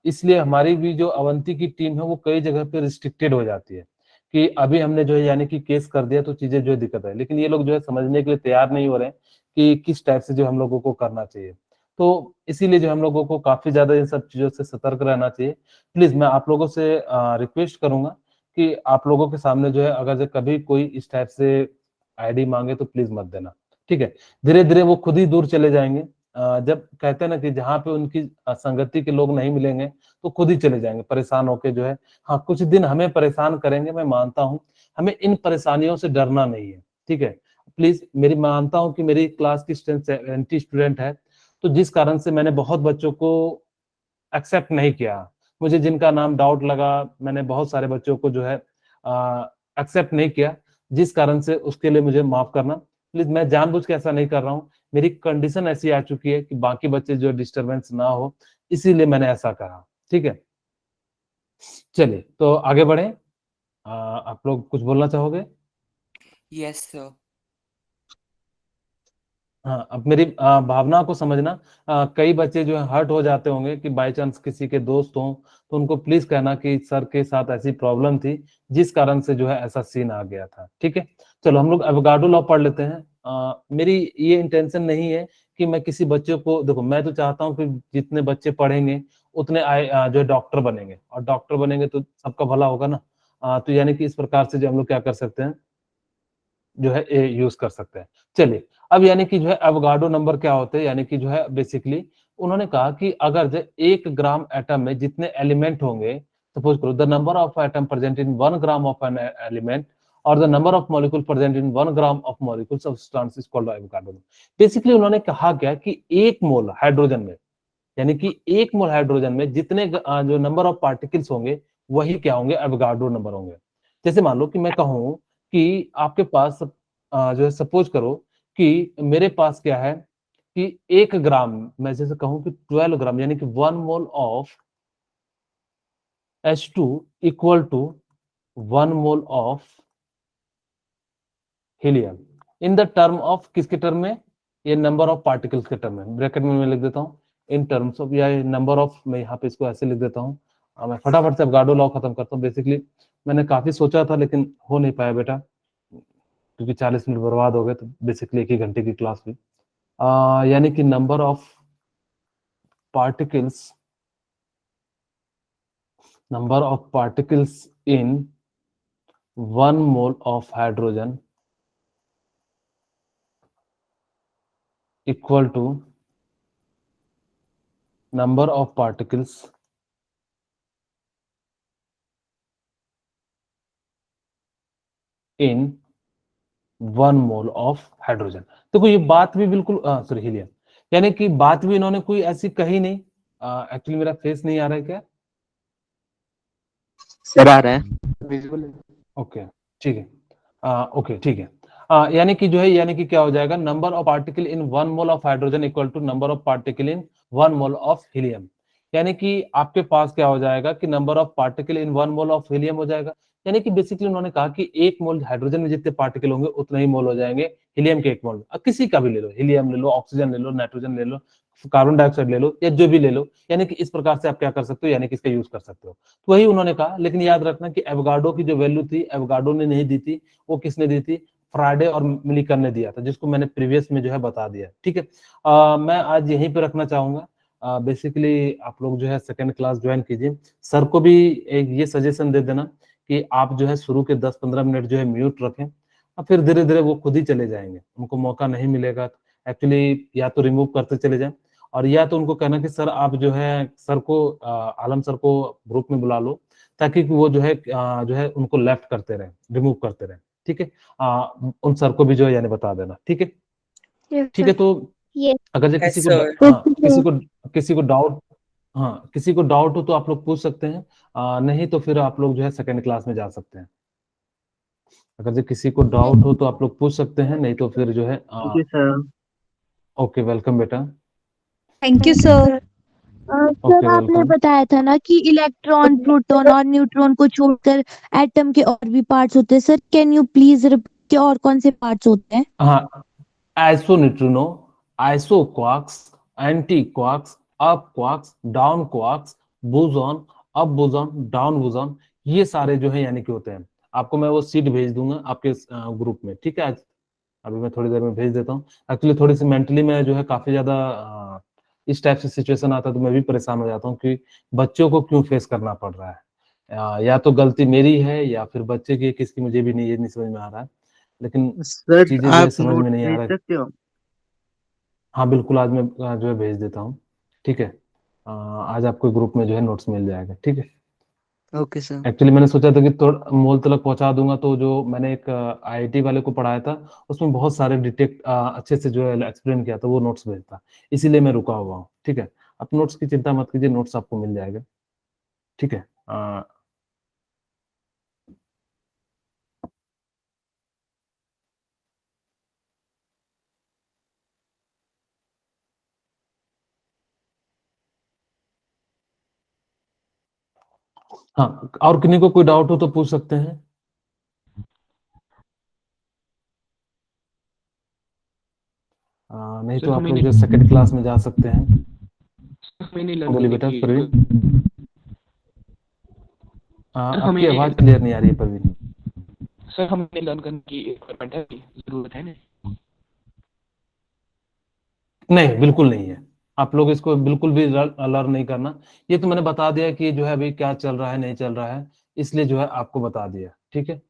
इसलिए हमारी भी जो अवंती की टीम है वो कई जगह पे रिस्ट्रिक्टेड हो जाती है कि अभी हमने जो है यानी कि केस कर दिया तो चीजें जो है दिक्कत है, लेकिन ये लोग जो है समझने के लिए तैयार नहीं हो रहे हैं कि किस टाइप से जो हम लोगों को करना चाहिए। तो इसीलिए जो हम लोगों को काफी ज्यादा इन सब चीजों से सतर्क रहना चाहिए। प्लीज मैं आप लोगों से रिक्वेस्ट करूंगा कि आप लोगों के सामने जो है अगर जो कभी कोई इस टाइप से आईडी मांगे तो प्लीज मत देना, ठीक है। धीरे धीरे वो खुद ही दूर चले जाएंगे। जब कहते हैं ना कि जहाँ पे उनकी संगति के लोग नहीं मिलेंगे तो खुद ही चले जाएंगे परेशान होके जो है। हाँ, कुछ दिन हमें परेशान करेंगे, मैं मानता हूँ, हमें इन परेशानियों से डरना नहीं है, ठीक है। प्लीज, मेरी मानता हूँ कि मेरी क्लास की स्ट्रेंथ 70 स्टूडेंट है, तो जिस कारण से मैंने बहुत बच्चों को एक्सेप्ट नहीं किया, मुझे जिनका नाम डाउट लगा, मैंने बहुत सारे बच्चों को जो है एक्सेप्ट नहीं किया, जिस कारण से उसके लिए मुझे माफ करना। प्लीज, मैं जानबूझ के ऐसा नहीं कर रहा हूँ, मेरी कंडीशन ऐसी आ चुकी है कि बाकी बच्चे जो डिस्टरबेंस ना हो, इसीलिए मैंने ऐसा कहा, ठीक है। चलिए तो आगे बढ़े, आप लोग कुछ बोलना चाहोगे? Yes, sir. हाँ, अब मेरी भावना को समझना। कई बच्चे जो है हर्ट हो जाते होंगे कि बाय चांस किसी के दोस्त हों, तो उनको प्लीज कहना कि सर के साथ ऐसी प्रॉब्लम थी जिस कारण से जो है ऐसा सीन आ गया था, ठीक है। चलो हम लोग एवोगाड्रो लॉ पढ़ लेते हैं। मेरी ये इंटेंशन नहीं है कि मैं किसी बच्चे को, देखो मैं तो चाहता हूँ कि जितने बच्चे पढ़ेंगे उतने जो है डॉक्टर बनेंगे, और डॉक्टर बनेंगे तो सबका भला होगा ना। तो यानी कि इस प्रकार से जो हम लोग क्या कर सकते हैं, जो है ये यूज कर सकते हैं। चलिए, अब यानी कि जो है एवोगाड्रो नंबर क्या होते हैं, यानी कि जो है बेसिकली उन्होंने कहा कि अगर जो 1 ग्राम एटम में जितने एलिमेंट होंगे, सपोज करो the number of atom present in 1 gram of an element और the number of molecule present in 1 gram of molecule substance is called Avogadro. Basically उन्होंने कहा क्या कि 1 मोल हाइड्रोजन में, यानी कि 1 मोल हाइड्रोजन में जितने जो नंबर ऑफ पार्टिकल्स होंगे वही क्या होंगे, एवोगाड्रो नंबर होंगे। जैसे मान लो कि मैं कहूं कि आपके पास जो है सपोज करो कि मेरे पास क्या है कि 1 ग्राम, मैं जैसे कहूं कि 12 ग्राम यानी कि 1 mole of H2 equal to 1 mole of helium in the term of, किसके टर्म में, ये नंबर ऑफ पार्टिकल्स के टर्म में, ब्रैकेट में मैं लिख देता हूँ इन टर्म्स ऑफ, या नंबर ऑफ, मैं यहाँ पे इसको ऐसे लिख देता हूँ। मैं फटाफट से एवोगाड्रो लॉ खत्म करता हूँ। बेसिकली मैंने काफी सोचा था लेकिन हो नहीं पाया बेटा, क्योंकि 40 मिनट बर्बाद हो गए, तो बेसिकली 1 ही घंटे की क्लास हुई। यानी कि number of particles in 1 mole of hydrogen equal to number of particles in 1 mole of hydrogen. देखो ये बात भी बिल्कुल सॉरी हीलियम, यानी कि बात भी इन्होंने कोई ऐसी कही नहीं। एक्चुअली मेरा फेस नहीं आ रहा है क्या? सर आ रहा है। ओके ठीक है, ओके ठीक है। यानी कि जो है, यानी कि क्या हो जाएगा, number of particle in 1 mole of hydrogen equal to number of particle in 1 mole of helium. यानी कि आपके पास क्या हो जाएगा कि number of particle in 1 mole of helium हो जाएगा। यानी कि बेसिकली उन्होंने कहा कि 1 मोल हाइड्रोजन में जितने पार्टिकल होंगे उतने ही मोल हो जाएंगे हीलियम के 1 मोल में। अब किसी का भी ले लो, हीलियम ले लो, ऑक्सीजन ले लो, नाइट्रोजन ले लो, कार्बन डाइऑक्साइड ले लो, या जो भी ले लो, यानी कि इस प्रकार से आप क्या कर सकते हो, यानी कि इसका यूज कर सकते हो। तो वही उन्होंने कहा, लेकिन याद रखना कि एवोगाड्रो की जो वैल्यू थी, एवोगाड्रो ने नहीं दी थी, वो किसने दी थी? फ्राइडे और मिलिकन ने दिया था, जिसको मैंने प्रीवियस में जो है बता दिया। ठीक है, मैं आज यहीं पे रखना चाहूंगा। बेसिकली आप लोग जो है सेकंड क्लास ज्वाइन कीजिए। सर को भी एक ये सजेशन दे देना कि आप जो है शुरू के 10-15 मिनट जो है म्यूट रखें, और फिर धीरे धीरे वो खुद ही चले जाएंगे, उनको मौका नहीं मिलेगा। एक्चुअली या तो रिमूव करते चले जाएं, और या तो उनको कहना कि सर आप जो है सर को आलम सर को ग्रुप में बुला लो, ताकि वो जो है उनको लेफ्ट करते रहे, रिमूव करते रहे। ठीक है, उन सर को भी जो है यानी बता देना। ठीक है, ठीक है। तो अगर जो Yes, किसी को sir. किसी को डाउट, हाँ किसी को डाउट हो तो आप लोग पूछ सकते हैं, नहीं तो फिर आप लोग जो है सेकंड क्लास में जा सकते हैं। अगर जो किसी को डाउट हो तो आप लोग पूछ सकते हैं, नहीं तो फिर जो है thank you sir. Okay, welcome बेटा। Thank you sir. Okay sir आपने वेलकम। बताया था ना कि इलेक्ट्रॉन, प्रोटॉन और न्यूट्रॉन को छोड़कर एटम के और भी पार्ट्स होते हैं। Sir can you please repeat और कौन से पार्ट्स होते हैं? हाँ, iso neutrino, iso quarks, anti quarks, up quarks, down quarks, boson, up boson, down boson, ये सारे जो है यानी कि होते हैं। आपको मैं वो सीट भेज दूंगा आपके ग्रुप में। ठीक है, आज अभी मैं थोड़ी देर में भेज देता हूँ। एक्चुअली थोड़ी सी मेंटली मैं जो है काफी ज्यादा इस टाइप से सिचुएशन आता है तो मैं भी परेशान हो जाता हूँ कि बच्चों को क्यों फेस करना पड़ रहा है। या तो गलती मेरी है या फिर बच्चे की, किसकी मुझे भी नहीं, ये नहीं समझ में आ रहा है। लेकिन सर चीजें जो है आप समझ में नोट नहीं आ भेज रहा है। सकते हो? हाँ बिल्कुल, आज मैं जो है भेज देता हूँ। ठीक है, आज आपको ग्रुप में जो है नोट्स मिल जाएगा। ठीक है, ओके सर। एक्चुअली मैंने सोचा था कि थोड़ा मोल तक पहुंचा दूंगा, तो जो मैंने एक आईआईटी वाले को पढ़ाया था उसमें बहुत सारे डिटेक्ट अच्छे से जो है एक्सप्लेन किया था, वो नोट्स भेजता, इसीलिए मैं रुका हुआ हूँ। ठीक है, आप नोट्स की चिंता मत कीजिए, नोट्स आपको मिल जाएगा। ठीक है, हाँ और किन्हीं को कोई डाउट हो तो पूछ सकते हैं, नहीं तो आप लोग जो सेकंड क्लास में जा सकते हैं। बोलिए बेटा प्रवीण। आपकी आवाज क्लियर नहीं आ रही है प्रवीण। सर हमें लर्न करने की रिक्वायरमेंट है, जरूरत है ना? नहीं बिल्कुल नहीं है, आप लोग इसको बिल्कुल भी लर्न नहीं करना। ये तो मैंने बता दिया कि जो है अभी क्या चल रहा है, नहीं चल रहा है, इसलिए जो है आपको बता दिया। ठीक है,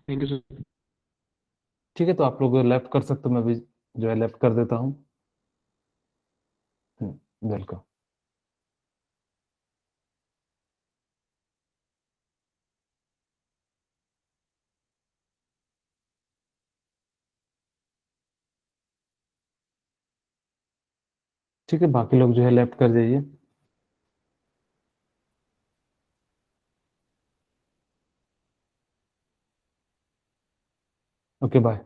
थैंक यू सर। ठीक है, तो आप लोग लेफ्ट कर सकते हो, मैं भी जो है लेफ्ट कर देता हूँ। वेलकम। ठीक है, बाकी लोग जो है लेफ्ट कर जाइए। Okay bye.